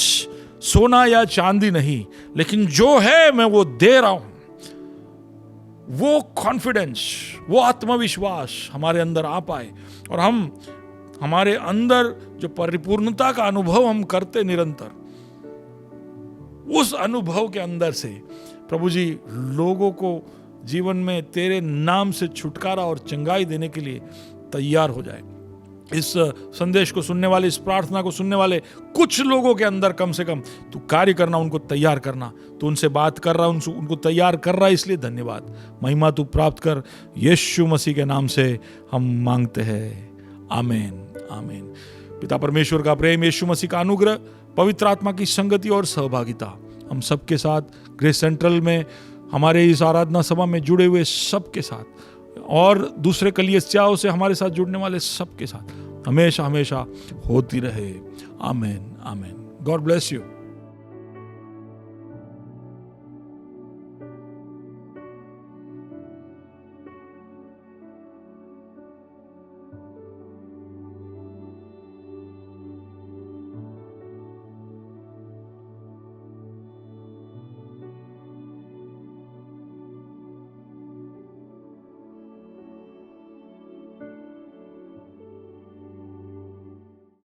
[SPEAKER 2] सोना या चांदी नहीं, लेकिन जो है मैं वो दे रहा हूं। वो कॉन्फिडेंस, वो आत्मविश्वास हमारे अंदर आ पाए और हम हमारे अंदर जो परिपूर्णता का अनुभव हम करते निरंतर, उस अनुभव के अंदर से प्रभु जी लोगों को जीवन में तेरे नाम से छुटकारा और चंगाई देने के लिए तैयार हो जाए। इस संदेश को सुनने वाले, इस प्रार्थना को सुनने वाले कुछ लोगों के अंदर कम से कम तू कार्य करना, उनको तैयार करना, तू उनसे बात कर रहा, उनको तैयार कर रहा है, इसलिए धन्यवाद। महिमा तू प्राप्त कर, यीशु मसीह के नाम से हम मांगते हैं, आमीन आमीन। पिता परमेश्वर का प्रेम, यीशु मसीह का अनुग्रह, पवित्र आत्मा की संगति और सहभागिता हम सबके साथ, ग्रेस सेंट्रल में हमारे इस आराधना सभा में जुड़े हुए सबके साथ और दूसरे कलीसियाओं से हमारे साथ जुड़ने वाले सबके साथ हमेशा हमेशा होती रहे, आमीन आमीन। God bless you.